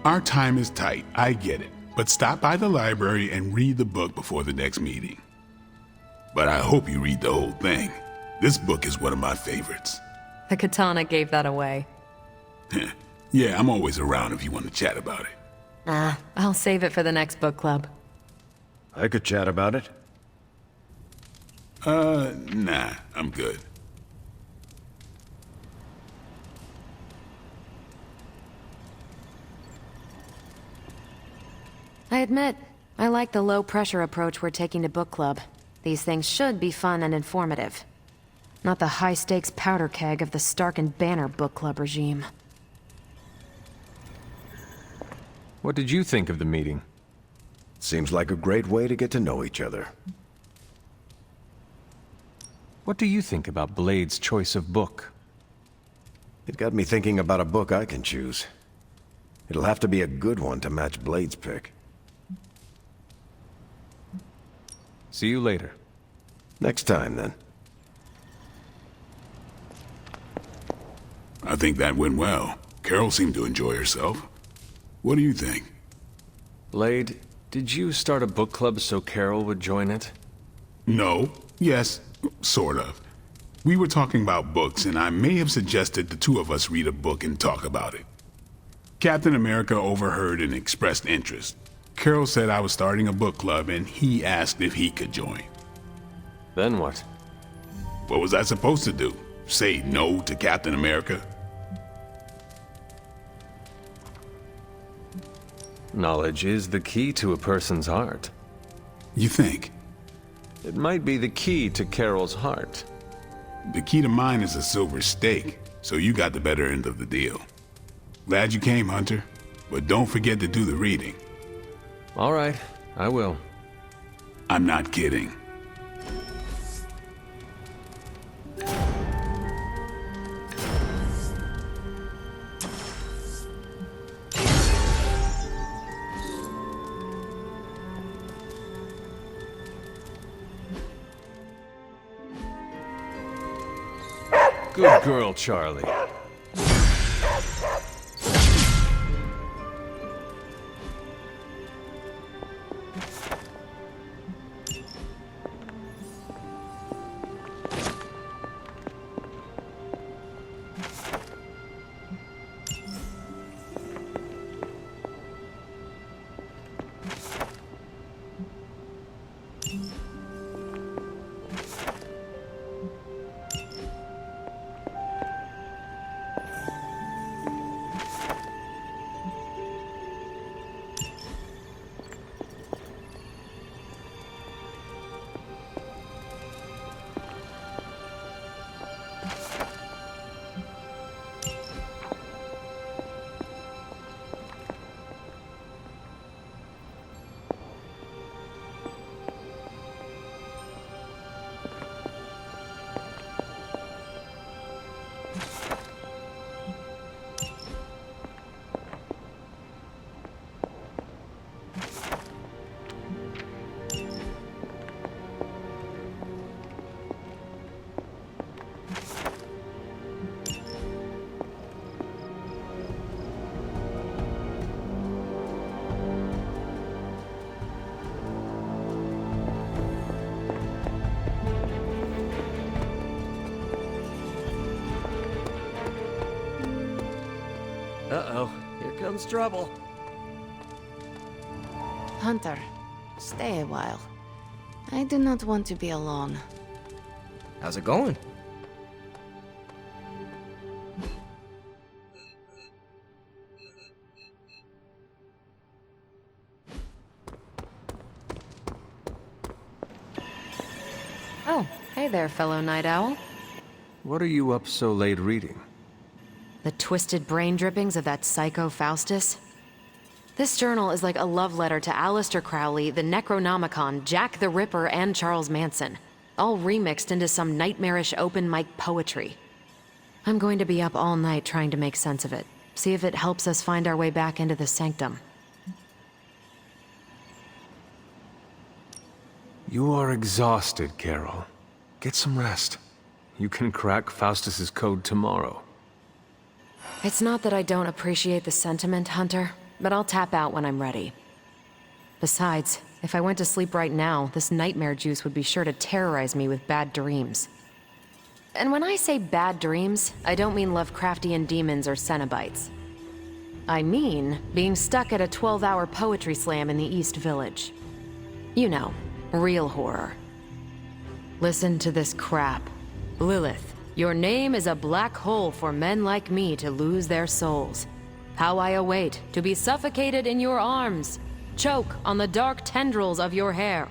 Our time is tight, I get it. But stop by the library and read the book before the next meeting. But I hope you read the whole thing. This book is one of my favorites.
The katana gave that away.
Yeah, I'm always around if you want to chat about it.
I'll save it for the next book club.
I could chat about it.
Nah, I'm good.
I admit, I like the low-pressure approach we're taking to book club. These things should be fun and informative. Not the high-stakes powder keg of the Stark and Banner book club regime.
What did you think of the meeting?
Seems like a great way to get to know each other.
What do you think about Blade's choice of book?
It got me thinking about a book I can choose. It'll have to be a good one to match Blade's pick.
See you later.
Next time, then.
I think that went well. Carol seemed to enjoy herself. What do you think?
Blade, did you start a book club so Carol would join it?
No. Yes, sort of. We were talking about books, and I may have suggested the 2 of us read a book and talk about it. Captain America overheard and expressed interest. Carol said I was starting a book club, and he asked if he could join.
Then what?
What was I supposed to do? Say no to Captain America?
Knowledge is the key to a person's heart.
You think?
It might be the key to Carol's heart.
The key to mine is a silver stake, so you got the better end of the deal. Glad you came, Hunter, but don't forget to do the reading.
All right, I will.
I'm not kidding.
Good girl, Charlie.
Uh-oh, here comes trouble.
Hunter, stay a while. I do not want to be alone.
How's it going?
Oh, hey there, fellow night owl.
What are you up so late reading?
The twisted brain drippings of that psycho Faustus? This journal is like a love letter to Aleister Crowley, the Necronomicon, Jack the Ripper, and Charles Manson, all remixed into some nightmarish open mic poetry. I'm going to be up all night trying to make sense of it, see if it helps us find our way back into the sanctum.
You are exhausted, Carol. Get some rest. You can crack Faustus's code tomorrow.
It's not that I don't appreciate the sentiment, Hunter, but I'll tap out when I'm ready. Besides, if I went to sleep right now, this nightmare juice would be sure to terrorize me with bad dreams. And when I say bad dreams, I don't mean Lovecraftian demons or Cenobites. I mean being stuck at a 12-hour poetry slam in the East Village. You know, real horror. Listen to this crap. Lilith, your name is a black hole for men like me to lose their souls. How I await to be suffocated in your arms, choke on the dark tendrils of your hair.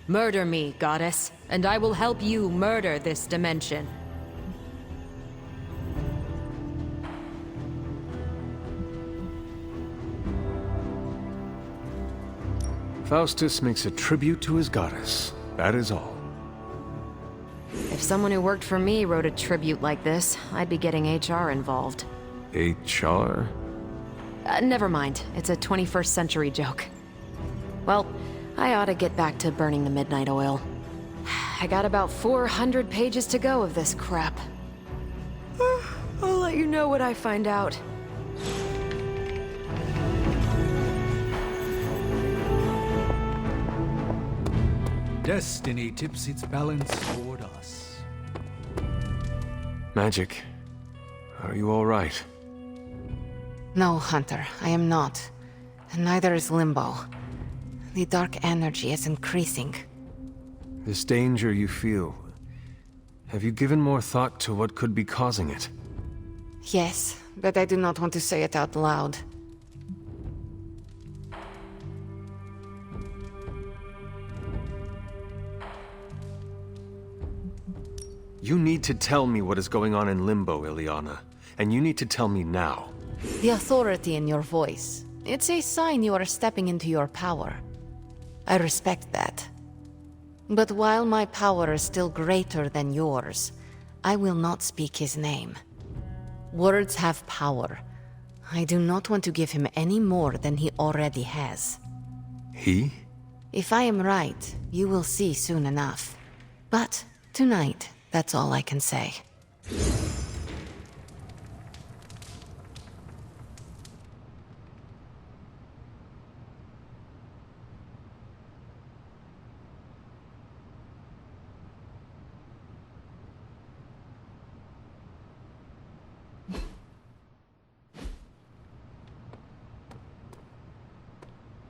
Murder me, goddess, and I will help you murder this dimension.
Faustus makes a tribute to his goddess. That is all.
If someone who worked for me wrote a tribute like this, I'd be getting HR involved.
HR?
Never mind. It's a 21st century joke. Well, I ought to get back to burning the midnight oil. I got about 400 pages to go of this crap. I'll let you know what I find out.
Destiny tips its balance toward us.
Magic. Are you all right?
No, Hunter, I am not. And neither is Limbo. The dark energy is increasing.
This danger you feel, Have you given more thought to what could be causing it?
Yes, but I do not want to say it out loud.
You need to tell me what is going on in Limbo, Ileana. And you need to tell me now.
The authority in your voice. It's a sign you are stepping into your power. I respect that. But while my power is still greater than yours, I will not speak his name. Words have power. I do not want to give him any more than he already has.
He?
If I am right, you will see soon enough. But tonight, that's all I can say.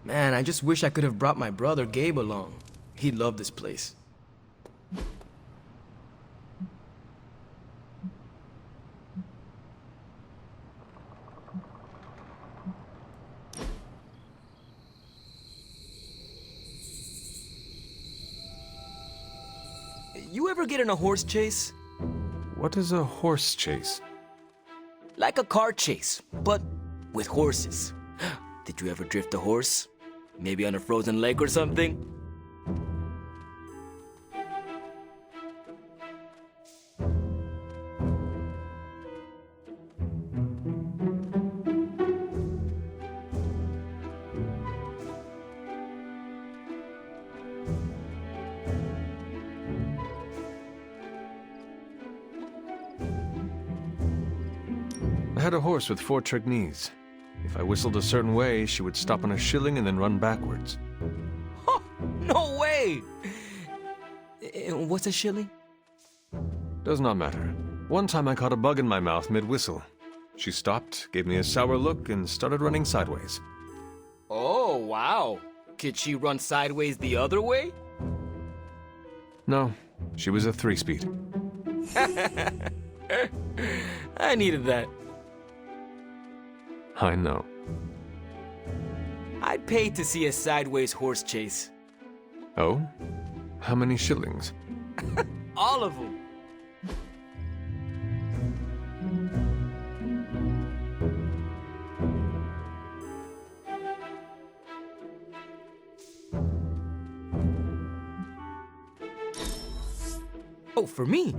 Man, I just wish I could have brought my brother Gabe along. He'd love this place. You ever get in a horse chase?
What is a horse chase?
Like a car chase, but with horses. Did you ever drift a horse? Maybe on a frozen lake or something?
I had a horse with 4 trick knees. If I whistled a certain way, she would stop on a shilling and then run backwards.
Huh, no way! What's a shilling?
Does not matter. One time I caught a bug in my mouth mid-whistle. She stopped, gave me a sour look, and started running sideways.
Oh, wow. Could she run sideways the other way?
No, she was a 3-speed.
I needed that.
I know.
I'd pay to see a sideways horse chase.
Oh? How many shillings?
All of them. Oh, for me?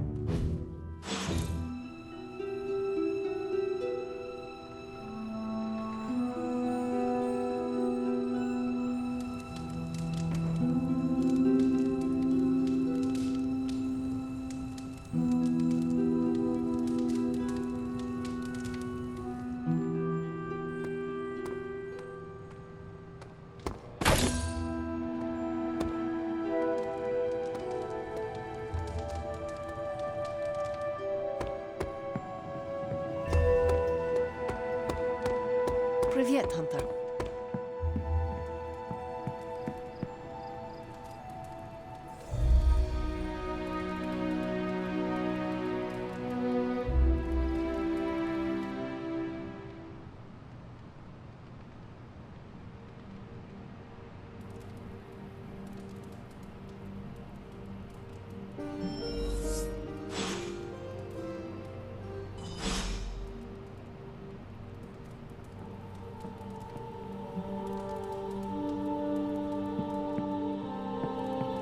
Привет, Hunter.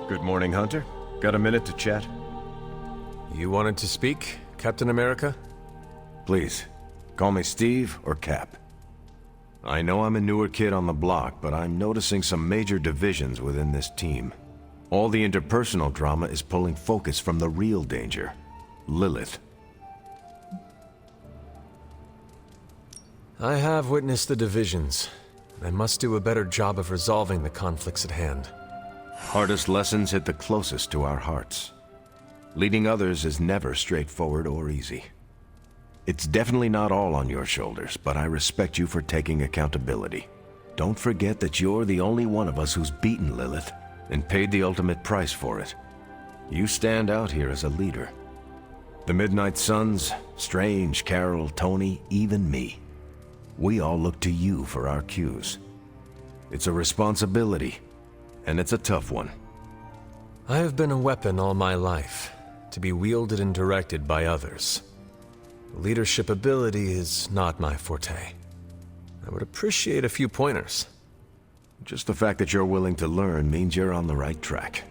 Good morning, Hunter. Got a minute to chat?
You wanted to speak, Captain America?
Please, call me Steve or Cap. I know I'm a newer kid on the block, but I'm noticing some major divisions within this team. All the interpersonal drama is pulling focus from the real danger, Lilith.
I have witnessed the divisions. I must do a better job of resolving the conflicts at hand.
Hardest lessons hit the closest to our hearts. Leading others is never straightforward or easy. It's definitely not all on your shoulders, but I respect you for taking accountability. Don't forget that you're the only one of us who's beaten Lilith and paid the ultimate price for it. You stand out here as a leader. The Midnight Suns, Strange, Carol, Tony, even me. We all look to you for our cues. It's a responsibility, and it's a tough one.
I have been a weapon all my life, to be wielded and directed by others. Leadership ability is not my forte. I would appreciate a few pointers.
Just the fact that you're willing to learn means you're on the right track.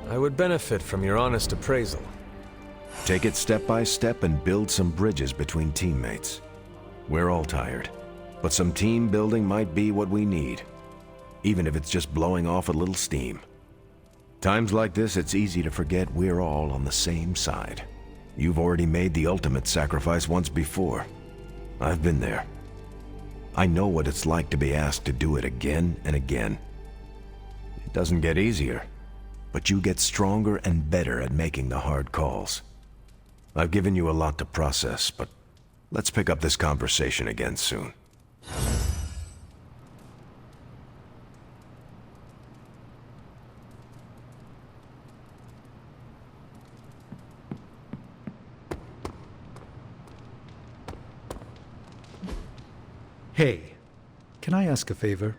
I would benefit from your honest appraisal.
Take it step by step and build some bridges between teammates. We're all tired, but some team building might be what we need, even if it's just blowing off a little steam. Times like this, it's easy to forget we're all on the same side. You've already made the ultimate sacrifice once before. I've been there. I know what it's like to be asked to do it again and again. It doesn't get easier, but you get stronger and better at making the hard calls. I've given you a lot to process, but let's pick up this conversation again soon.
Hey, can I ask a favor?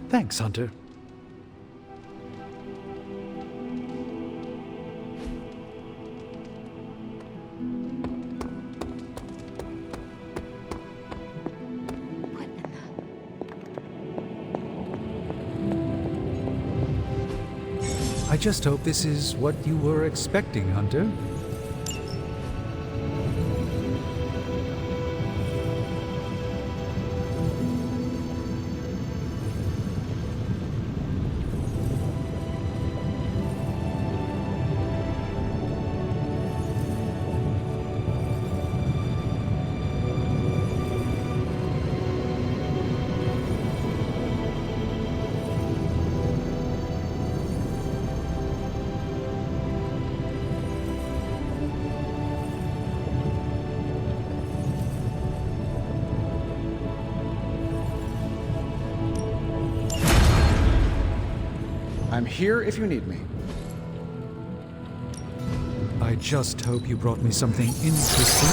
Thanks, Hunter. I just hope this is what you were expecting, Hunter.
I'm here if you need me.
I just hope you brought me something interesting.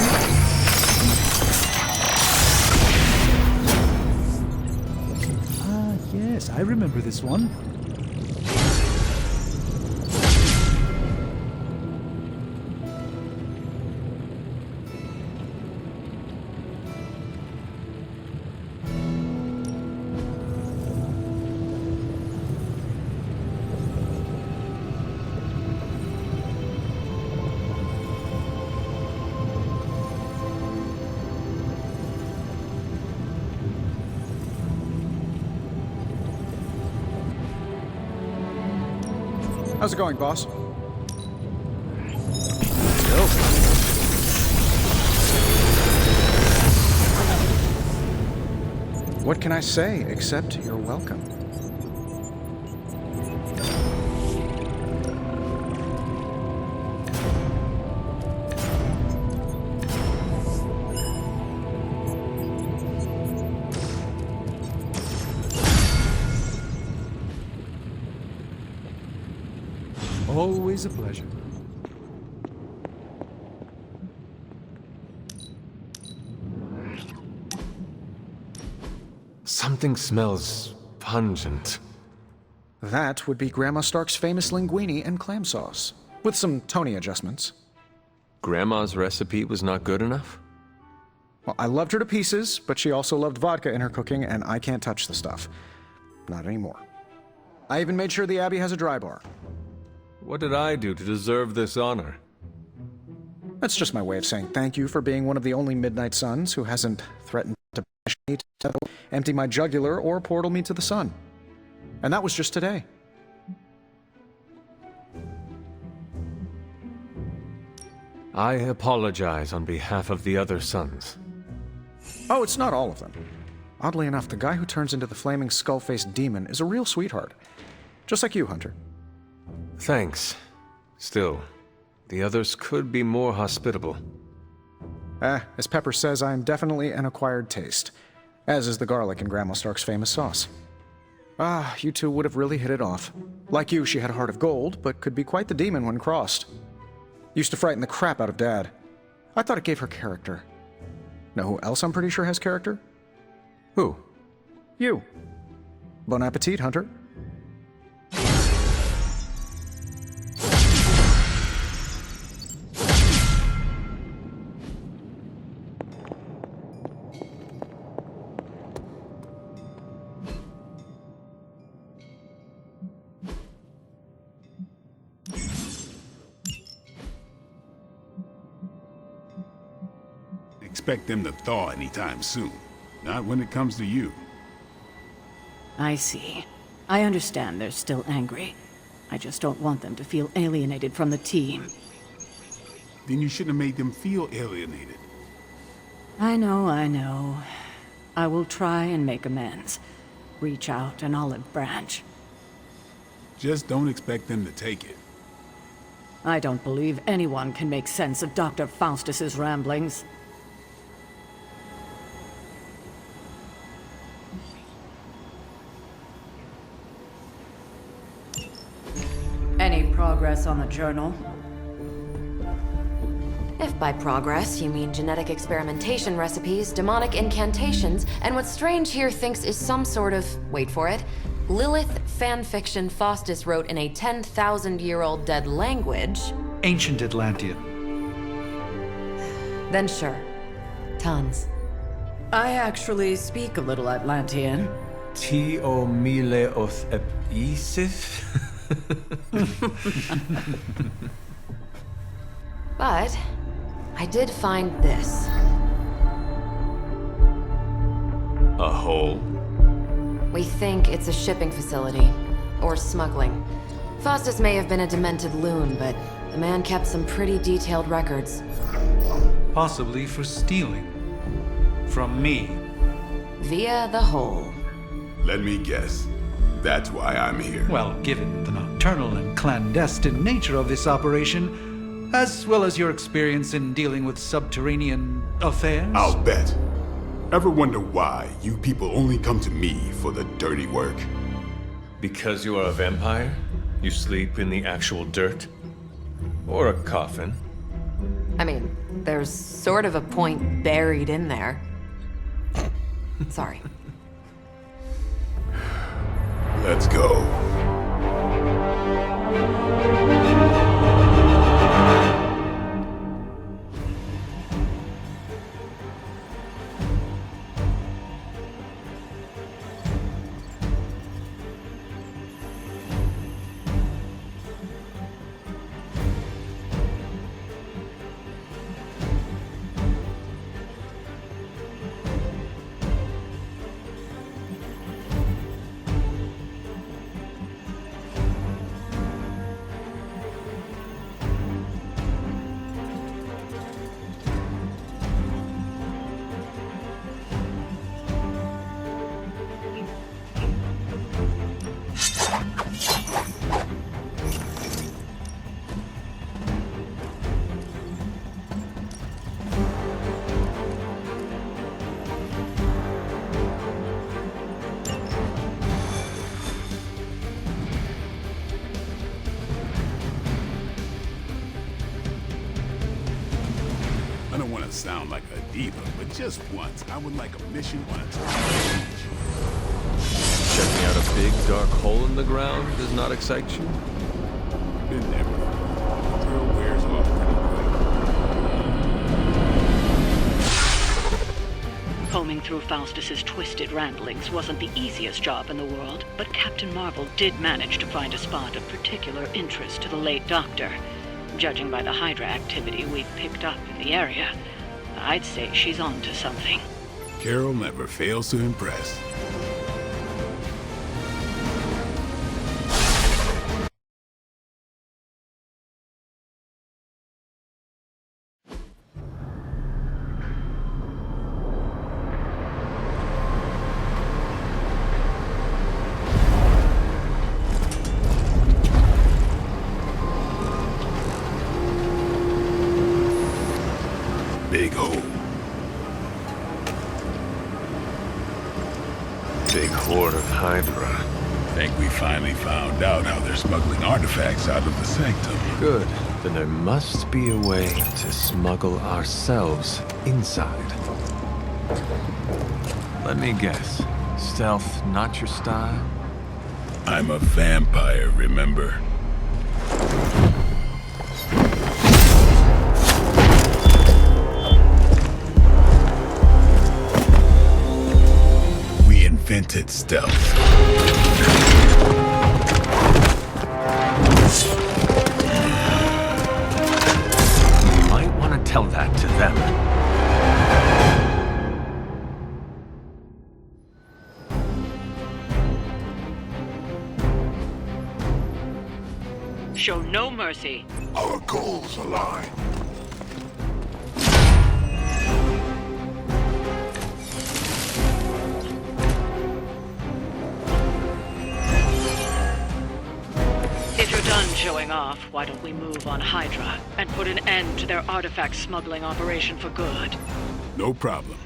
Ah, yes, I remember this one.
How's it going, boss? What can I say except you're welcome?
Always a pleasure.
Something smells pungent.
That would be Grandma Stark's famous linguine and clam sauce, with some Tony adjustments.
Grandma's recipe was not good enough?
Well, I loved her to pieces, but she also loved vodka in her cooking, and I can't touch the stuff. Not anymore. I even made sure the Abbey has a dry bar.
What did I do to deserve this honor?
That's just my way of saying thank you for being one of the only Midnight Suns who hasn't threatened to bash me, to empty my jugular, or portal me to the sun. And that was just today.
I apologize on behalf of the other sons.
Oh, it's not all of them. Oddly enough, the guy who turns into the flaming skull-faced demon is a real sweetheart. Just like you, Hunter.
Thanks. Still, the others could be more hospitable.
As Pepper says, I am definitely an acquired taste. As is the garlic in Grandma Stark's famous sauce. Ah, you two would have really hit it off. Like you, she had a heart of gold, but could be quite the demon when crossed. Used to frighten the crap out of Dad. I thought it gave her character. Know who else I'm pretty sure has character? Who? You. Bon appetit, Hunter.
Expect them to thaw anytime soon. Not when it comes to you.
I see. I understand they're still angry. I just don't want them to feel alienated from the team.
Then you shouldn't have made them feel alienated.
I know, I know. I will try and make amends. Reach out an olive branch.
Just don't expect them to take it.
I don't believe anyone can make sense of Dr. Faustus's ramblings. Any progress on the journal?
If by progress you mean genetic experimentation recipes, demonic incantations, and what Strange here thinks is some sort of, wait for it, Lilith fanfiction Faustus wrote in a 10,000-year-old dead language...
Ancient Atlantean.
Then sure. Tons.
I actually speak a little Atlantean.
Tio mile oth episis?
But I did find this.
A hole?
We think it's a shipping facility. Or smuggling. Faustus may have been a demented loon, but the man kept some pretty detailed records.
Possibly for stealing. From me.
Via the hole.
Let me guess. That's why I'm here.
Well, given the nocturnal and clandestine nature of this operation, as well as your experience in dealing with subterranean affairs...
I'll bet. Ever wonder why you people only come to me for the dirty work?
Because you are a vampire? You sleep in the actual dirt? Or a coffin?
I mean, there's sort of a point buried in there. Sorry.
Let's go. I don't want to sound like a diva, but just once, I would like a mission on a time.
Checking out a big dark hole in the ground does not excite you?
Been there before. The thrill wears off pretty quick.
Combing through Faustus's twisted ramblings wasn't the easiest job in the world, but Captain Marvel did manage to find a spot of particular interest to the late Doctor. Judging by the Hydra activity we've picked up in the area, I'd say she's on to something.
Carol never fails to impress. Big hole. finally found out how they're smuggling artifacts out of the sanctum.
Good. Then there must be a way to smuggle ourselves inside. Let me guess. Stealth not your style?
I'm a vampire, remember? We invented stealth.
Tell that to them.
Show no mercy.
Our goals align.
If you're done showing off, why don't we move on Hydra and put an end to their artifact smuggling operation for good?
No problem.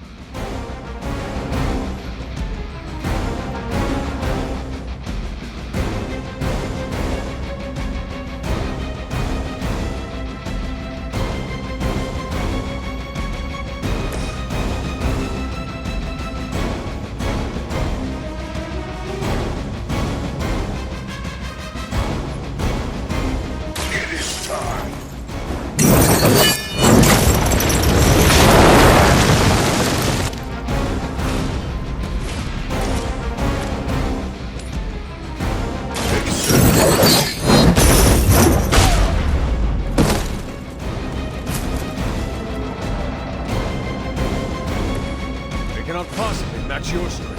Cannot possibly match your strength.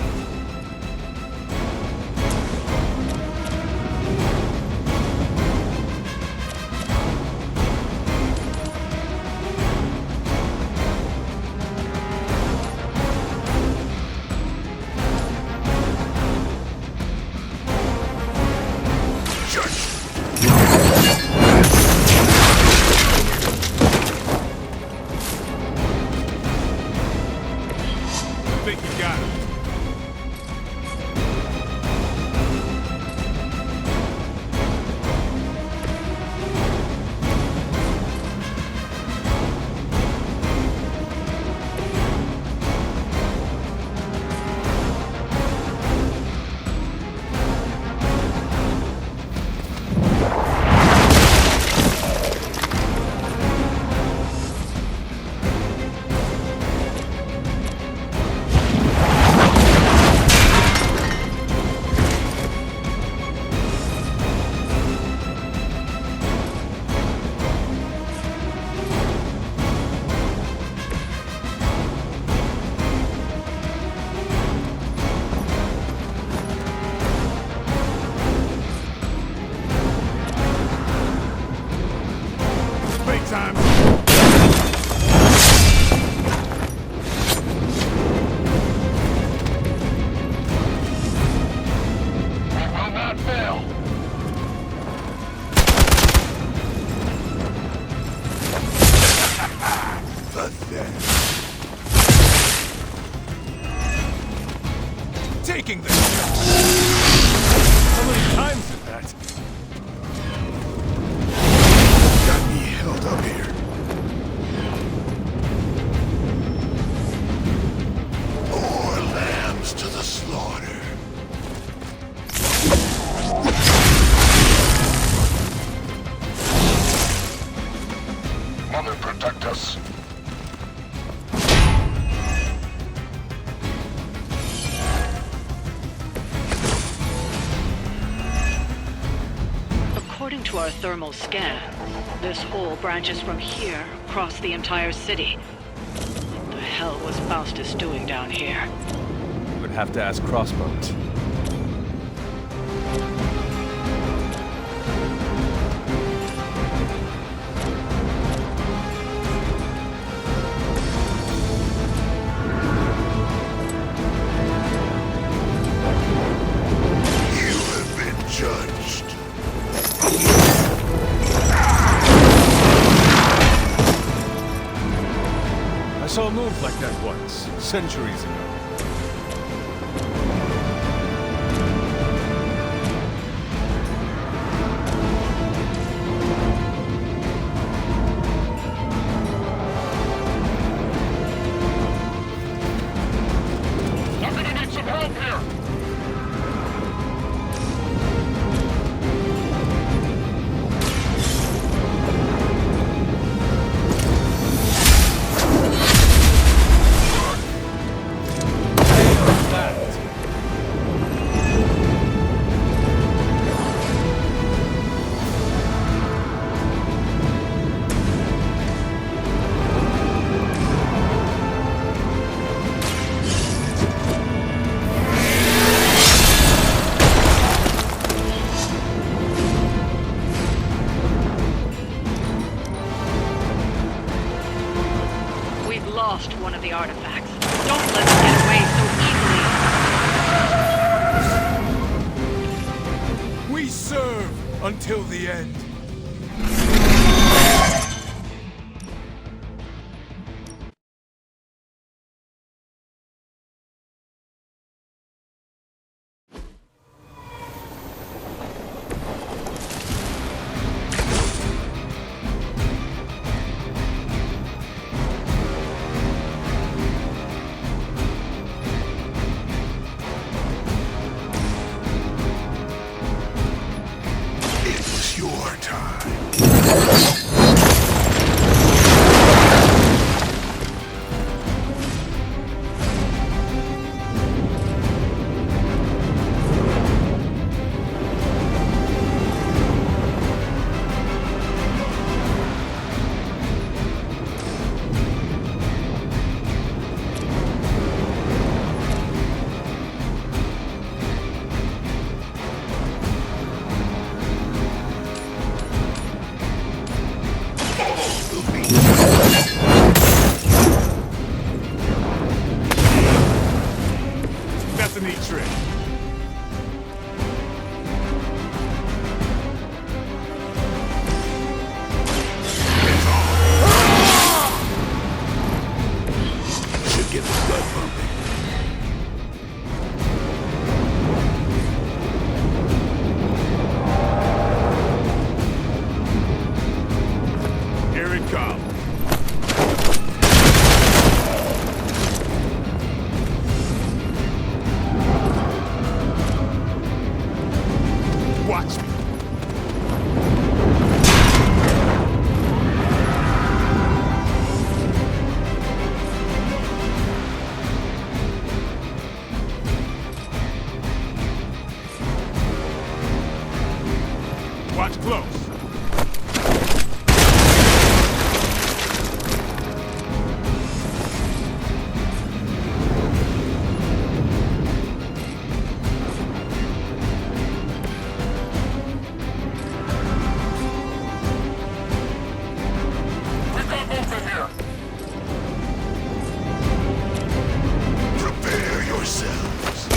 Taking this. How many times is that?
Got me held up here. More lambs to the slaughter. Mother, protect us.
According to our thermal scan, this hole branches from here across the entire city. What the hell was Faustus doing down here?
Would have to ask Crossbones. I saw a move like that once, centuries ago.
artifacts. Don't let them get away so easily.
We serve until the end.
It's your time.
That's a neat trick.
Should get the blood pumping.
Here it comes. Watch me. Watch close.
Prepare yourselves.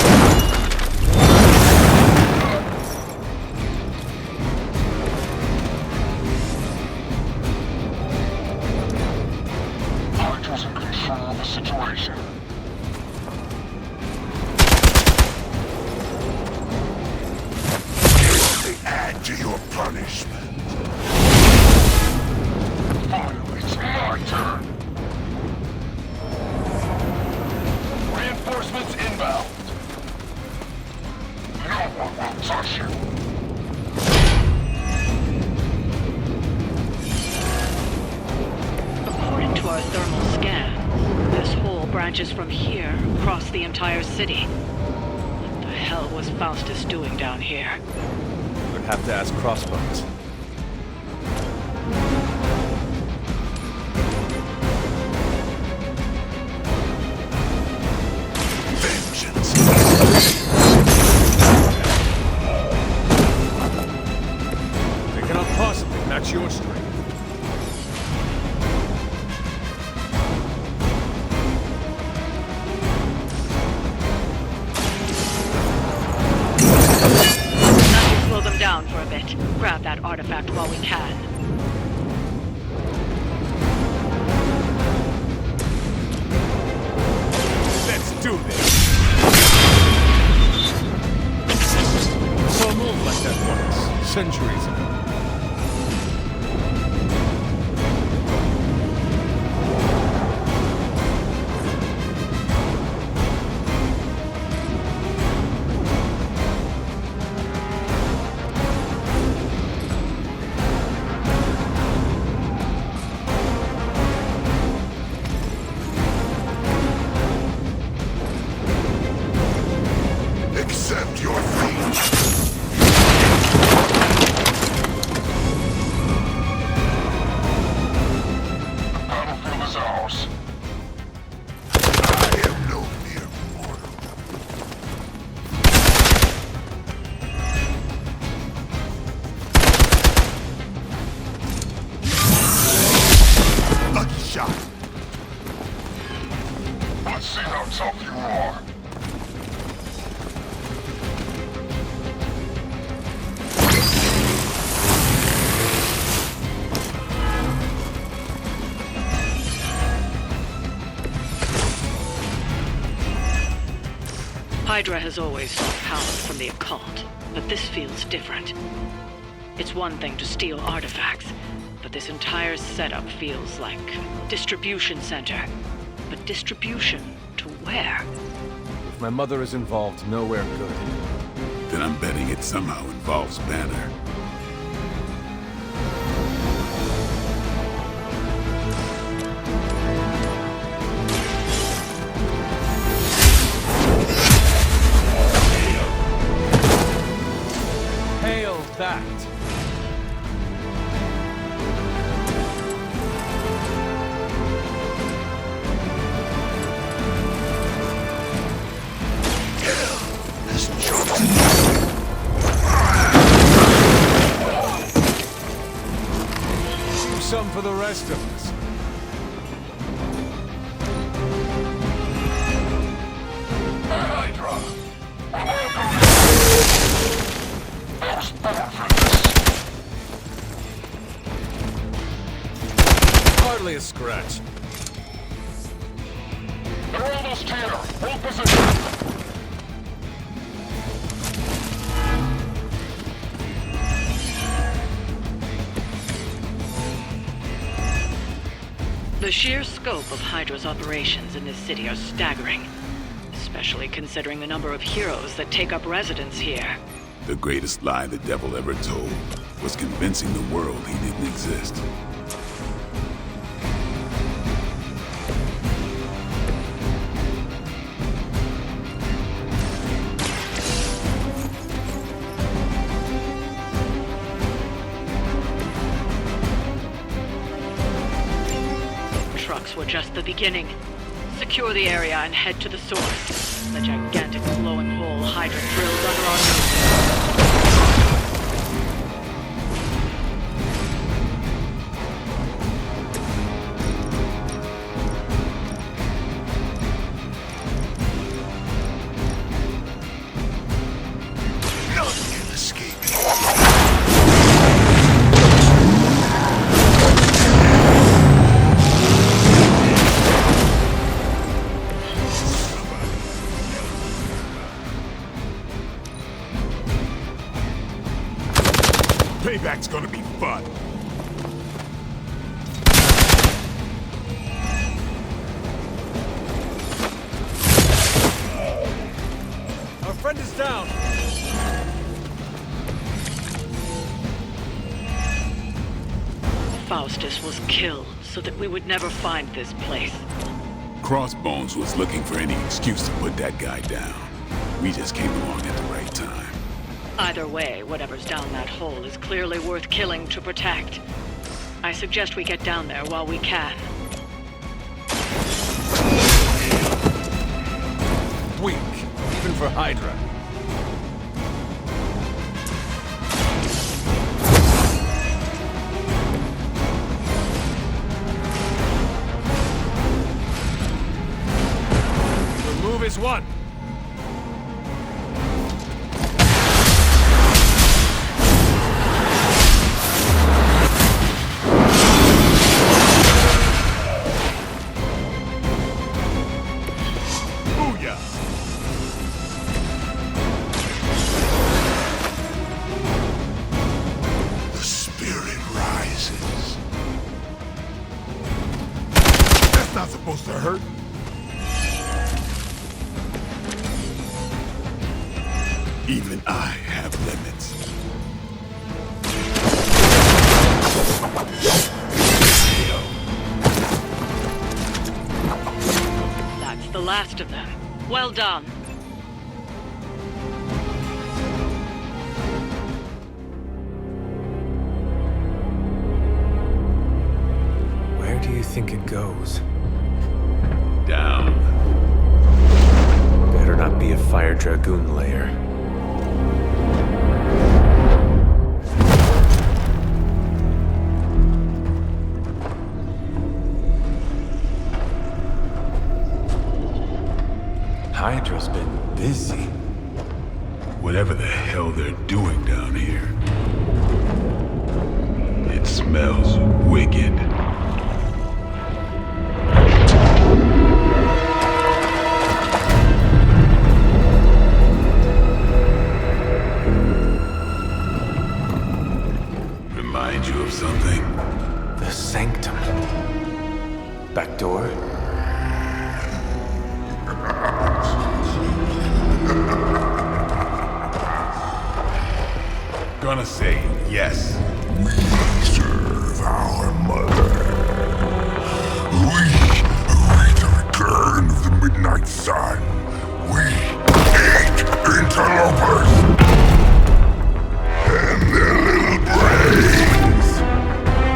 Archer's in control of the situation.
They add to your punishment.
Finally, it's my turn. Reinforcements inbound. No one will touch you.
According to our thermal scan, this hole branches from here across the entire city. What the hell was Faustus doing down here?
Would have to ask Crossbones.
Vengeance.
They cannot possibly match your strength.
Let's slow them down for a bit. Grab that artifact while we can.
Let's do this. Saw a move like that once, centuries ago.
Accept your fate.
Hydra has always sought power from the occult, but this feels different. It's one thing to steal artifacts, but this entire setup feels like distribution center. But distribution to where?
If my mother is involved, nowhere good.
Then I'm betting it somehow involves Banner.
Hail that!
Leave some for the rest of us.
Hydra!
Hardly a scratch.
They're almost here! Hold position!
The sheer scope of Hydra's operations in this city are staggering, especially considering the number of heroes that take up residence here.
The greatest lie the devil ever told was convincing the world he didn't exist.
Trucks were just the beginning. Secure the area and head to the source. The gigantic glowing hole Hydra drilled under our noses.
None can escape me.
Payback's gonna be fun.
Our friend is down!
Faustus was killed so that we would never find this place.
Crossbones was looking for any excuse to put that guy down. We just came along at the right time.
Either way, whatever's down that hole is clearly worth killing to protect. I suggest we get down there while we can.
Weak, even for Hydra. The move is won.
The spirit rises.
That's not supposed to hurt. Even I have limits.
That's the last of them. Well done.
Where do you think it goes?
Down.
Better not be a fire dragoon lair. Hydra's been busy.
Whatever the hell they're doing down here. It smells wicked. remind you of something?
The sanctum. Back door?
Gonna say yes.
We serve our mother. We await the return of the midnight sun. We hate interlopers and their little brains.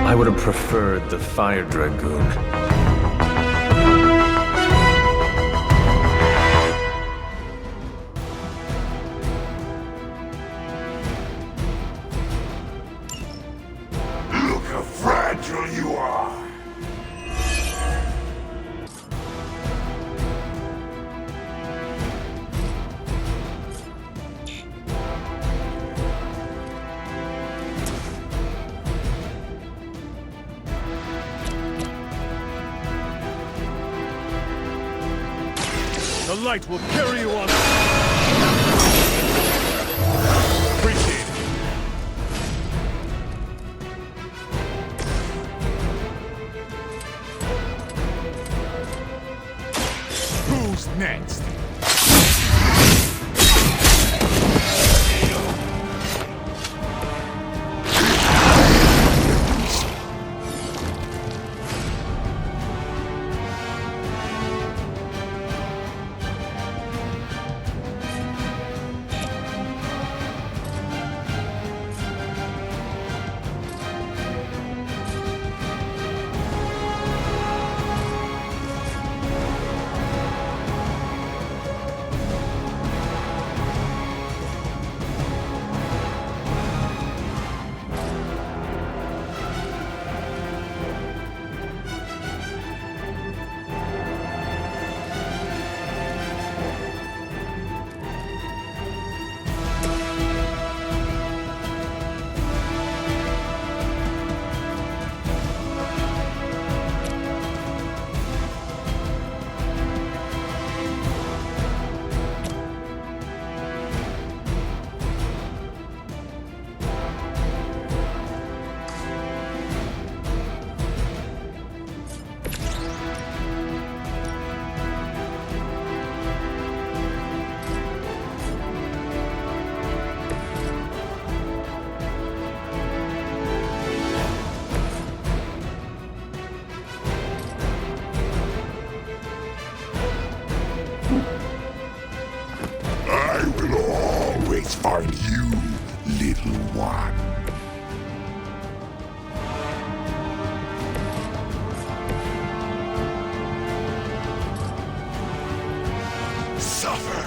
I would have preferred the Fire Dragoon.
Look how fragile you are.
The light will carry you on. Appreciate it. Who's next?
I will always find you, little one. Suffer.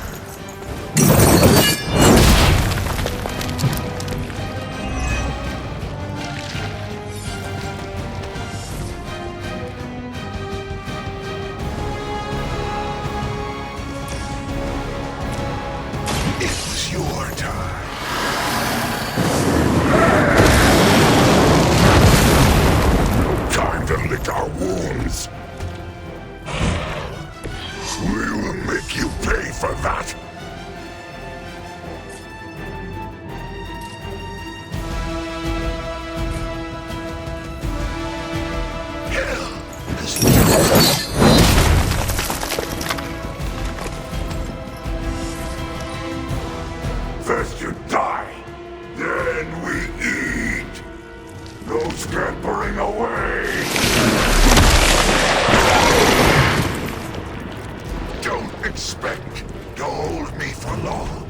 It's your time. No time to lick our wounds. We will make you pay for that. First you die, then we eat. No scampering away. Don't expect to hold me for long.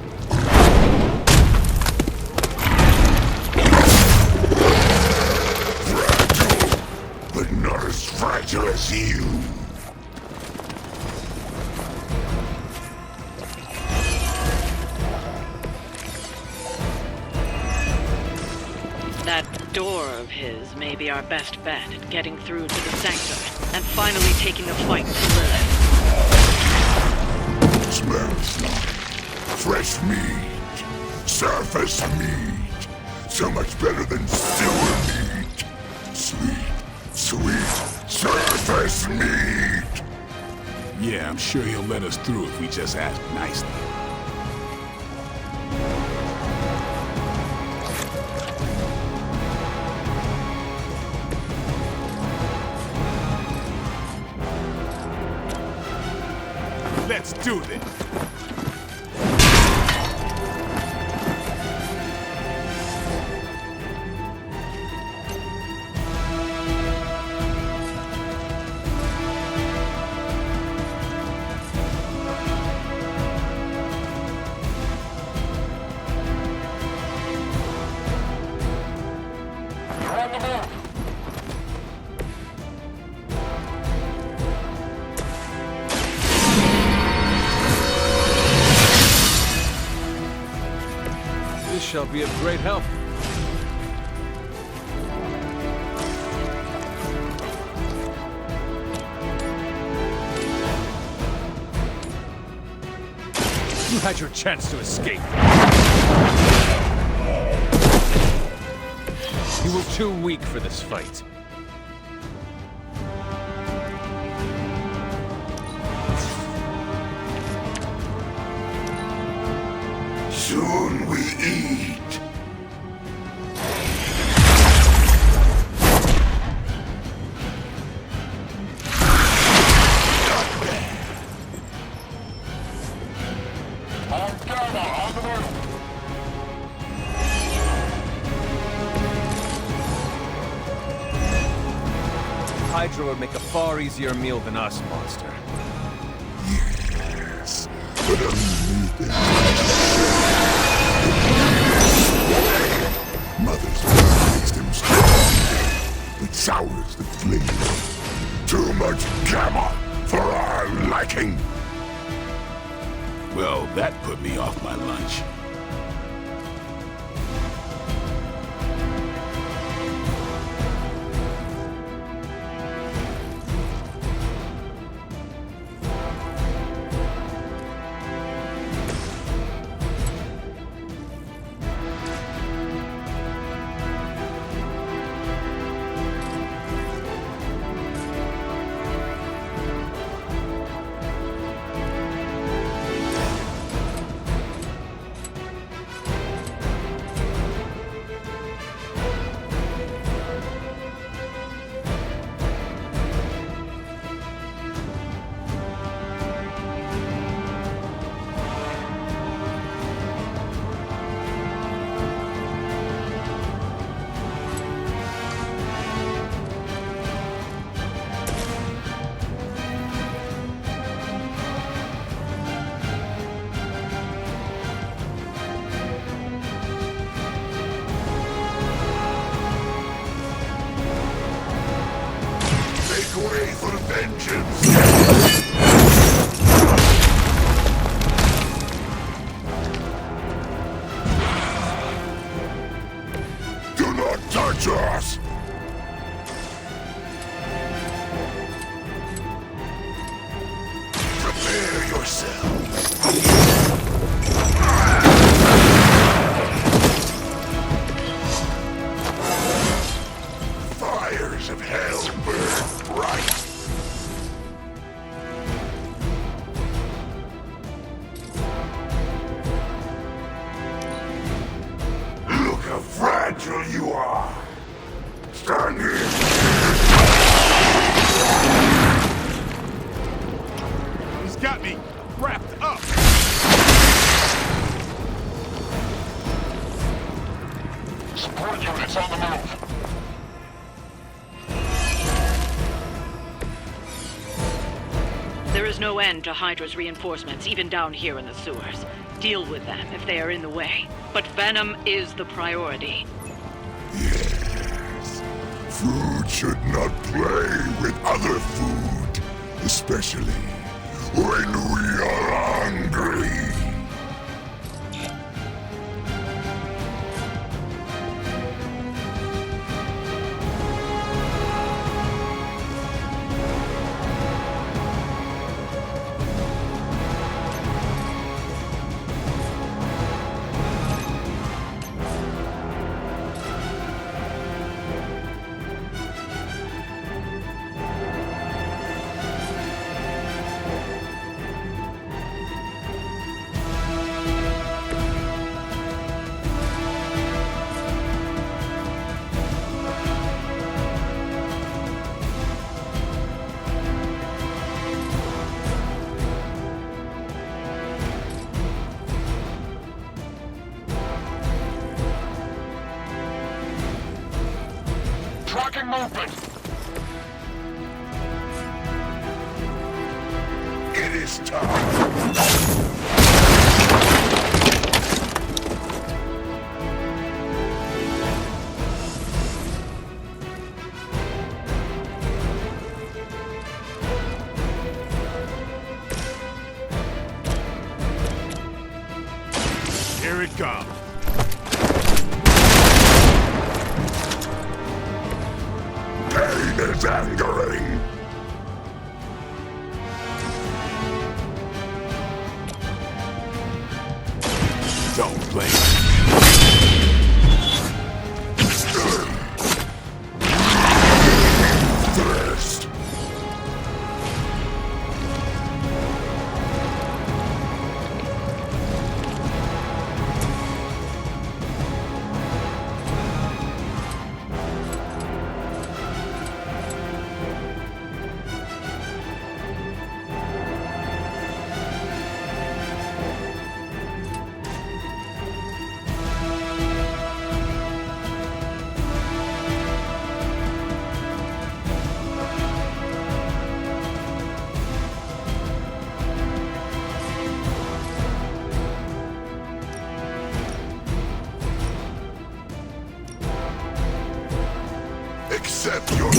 Fragile, but not as fragile as you.
That door of his may be our best bet at getting through to the sanctum and finally taking the fight to Lilith.
Smells like fresh meat, surface meat, so much better than sewer meat. Sweet, sweet surface meat.
Yeah, I'm sure he'll let us through if we just ask nicely.
Let's do this! This shall be of great help. You had your chance to escape. You were too weak for this fight.
Soon we eat.
Hydra would make a far easier meal than us, monster.
Yes, but Mother's milk makes them strong, but sours the flavor. Too much gamma for our liking.
Well, that put me off my lunch.
Way for vengeance. Do not touch us. Prepare yourselves. Fires of hell burn bright. Look how fragile you are. Stand here.
He's got me wrapped up.
Support units on the move.
There is no end to Hydra's reinforcements, even down here in the sewers. Deal with them if they are in the way. But Venom is the priority.
Yes. Food should not play with other food, especially when we are hungry.
Tracking movement.
It is time.
Here it comes.
Pain is angering.
Don't blame
Thirst. Accept your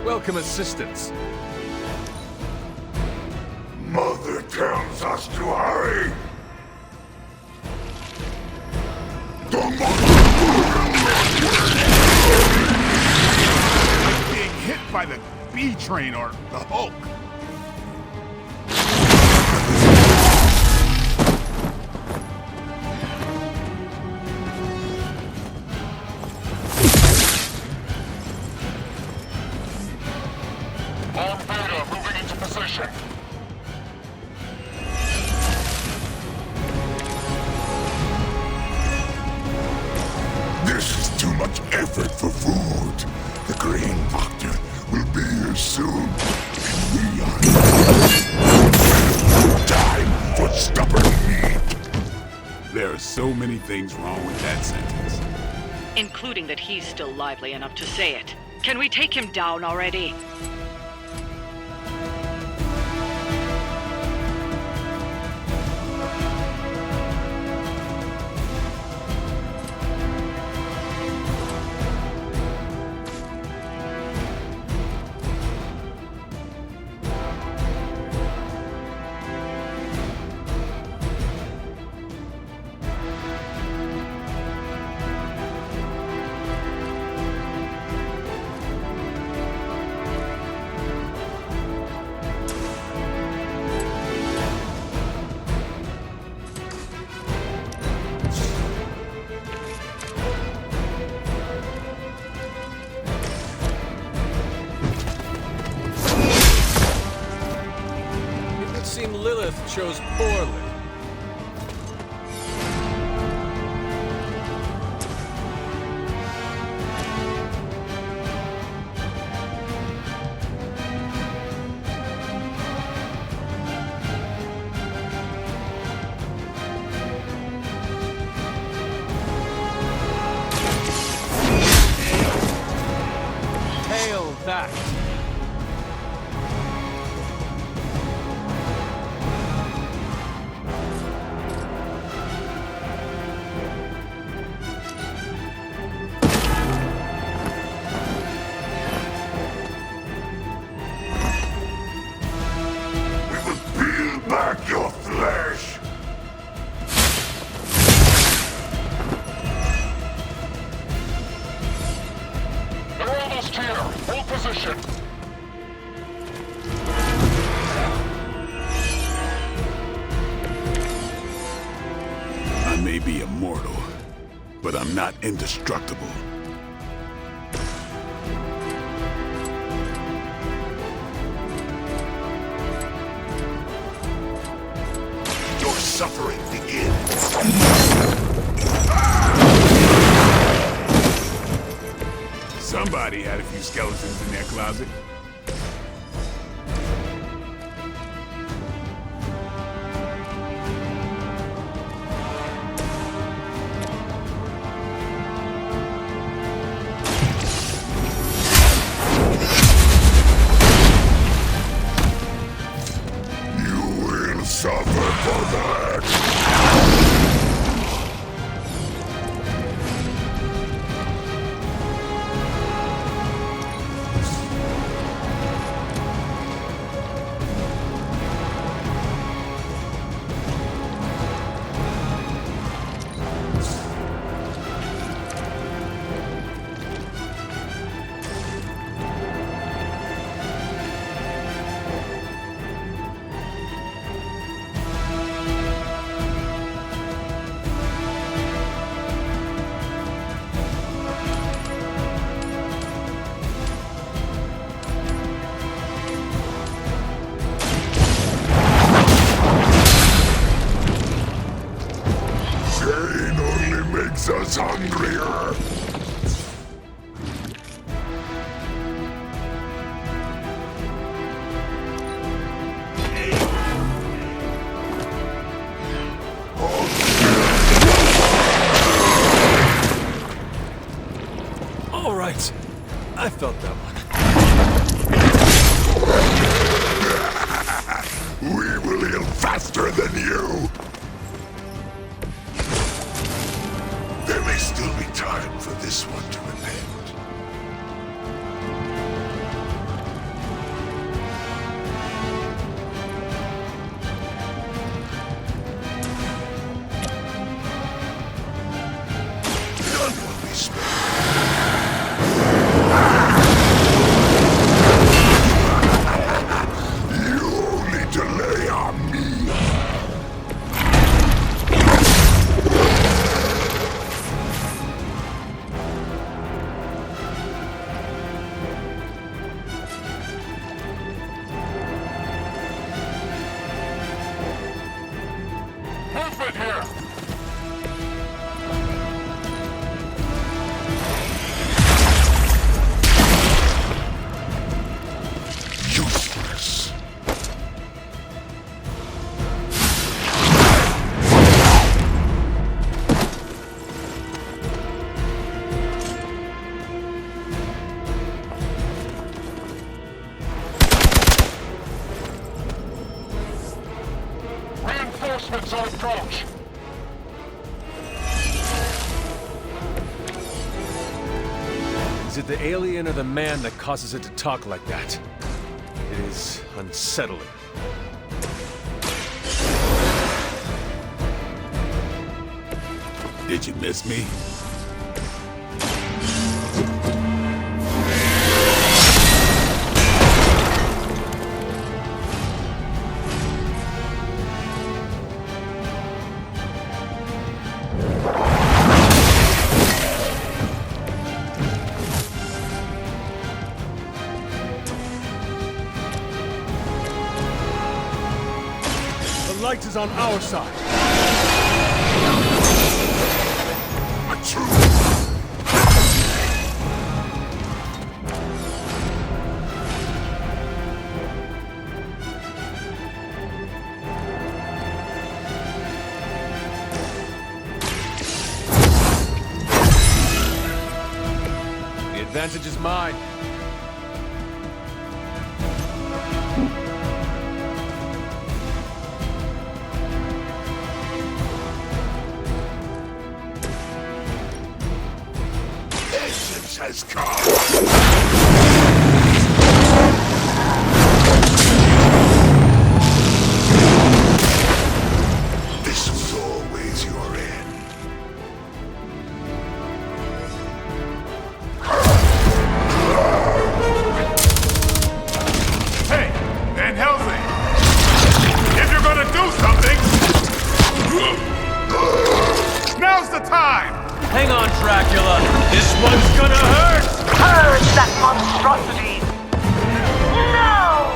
Welcome assistance.
Mother tells us to hurry. The
like being hit by the B train or the Hulk.
On Beta, moving into position.
This is too much effort for food. The Green Doctor will be here soon. And we are time for stubborn meat.
There are so many things wrong with that sentence.
Including that he's still lively enough to say it. Can we take him down already?
Lilith chose poorly. Hail that!
Back your flesh!
They're almost here. Hold position.
I may be immortal, but I'm not indestructible.
Suffering begins.
Somebody had a few skeletons in their closet.
felt that one.
We will heal faster than you! There may still be time for this one to repent. None will be spared. You only delay on me.
Movement here!
Useless.
Reinforcements on approach!
Is it the alien or the man that causes it to talk like that? It is unsettling.
Did you miss me?
The light is on our side. The advantage is mine.
Vengeance has come. This was always your end.
Hey, Van Helsing! If you're gonna do something, now's the time!
Hang on, Dracula. This one's gonna hurt!
Purge that monstrosity! No!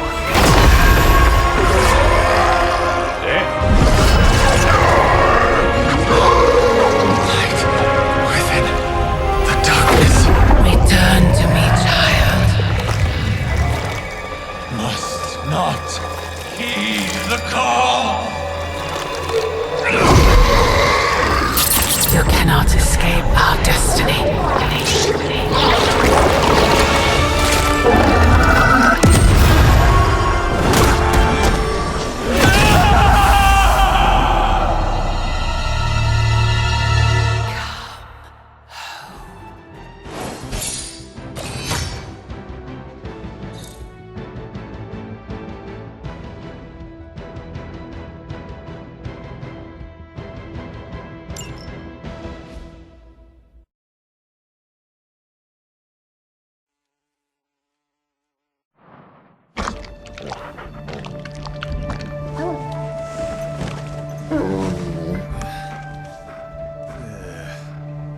Light within the darkness.
Return to me, child.
Must not heed the call!
You cannot escape our destiny.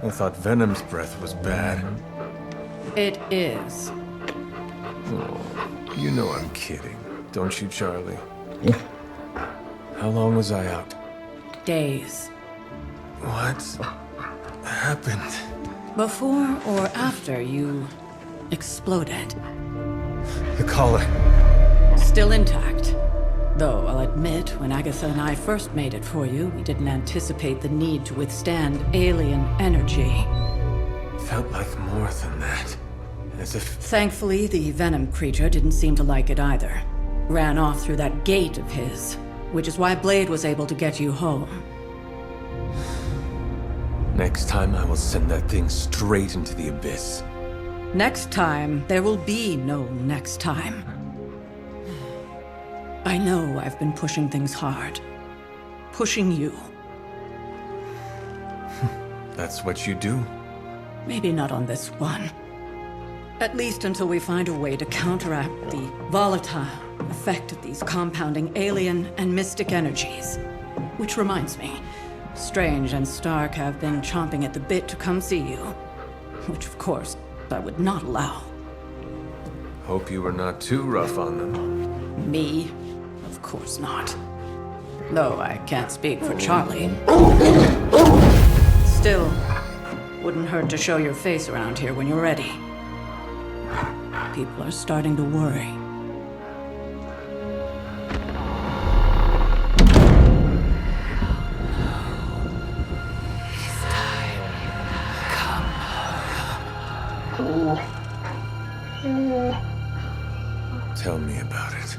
I thought Venom's breath was bad.
It is.
Oh, you know I'm kidding, don't you, Charlie? How long was I out?
Days.
What happened?
Before or after you exploded.
The collar.
Still intact. Though, I'll admit, when Agatha and I first made it for you, we didn't anticipate the need to withstand alien energy.
Felt like more than that. as if...
Thankfully, the Venom creature didn't seem to like it either. Ran off through that gate of his, which is why Blade was able to get you home.
Next time I will send that thing straight into the abyss.
Next time, there will be no next time. I know I've been pushing things hard. Pushing you.
That's what you do?
Maybe not on this one. At least until we find a way to counteract the volatile effect of these compounding alien and mystic energies. Which reminds me, Strange and Stark have been chomping at the bit to come see you. Which, of course, I would not allow.
Hope you were not too rough on them.
Me? Of course not. Though I can't speak for Charlie. Still, wouldn't hurt to show your face around here when you're ready. People are starting to worry.
Tell me about it.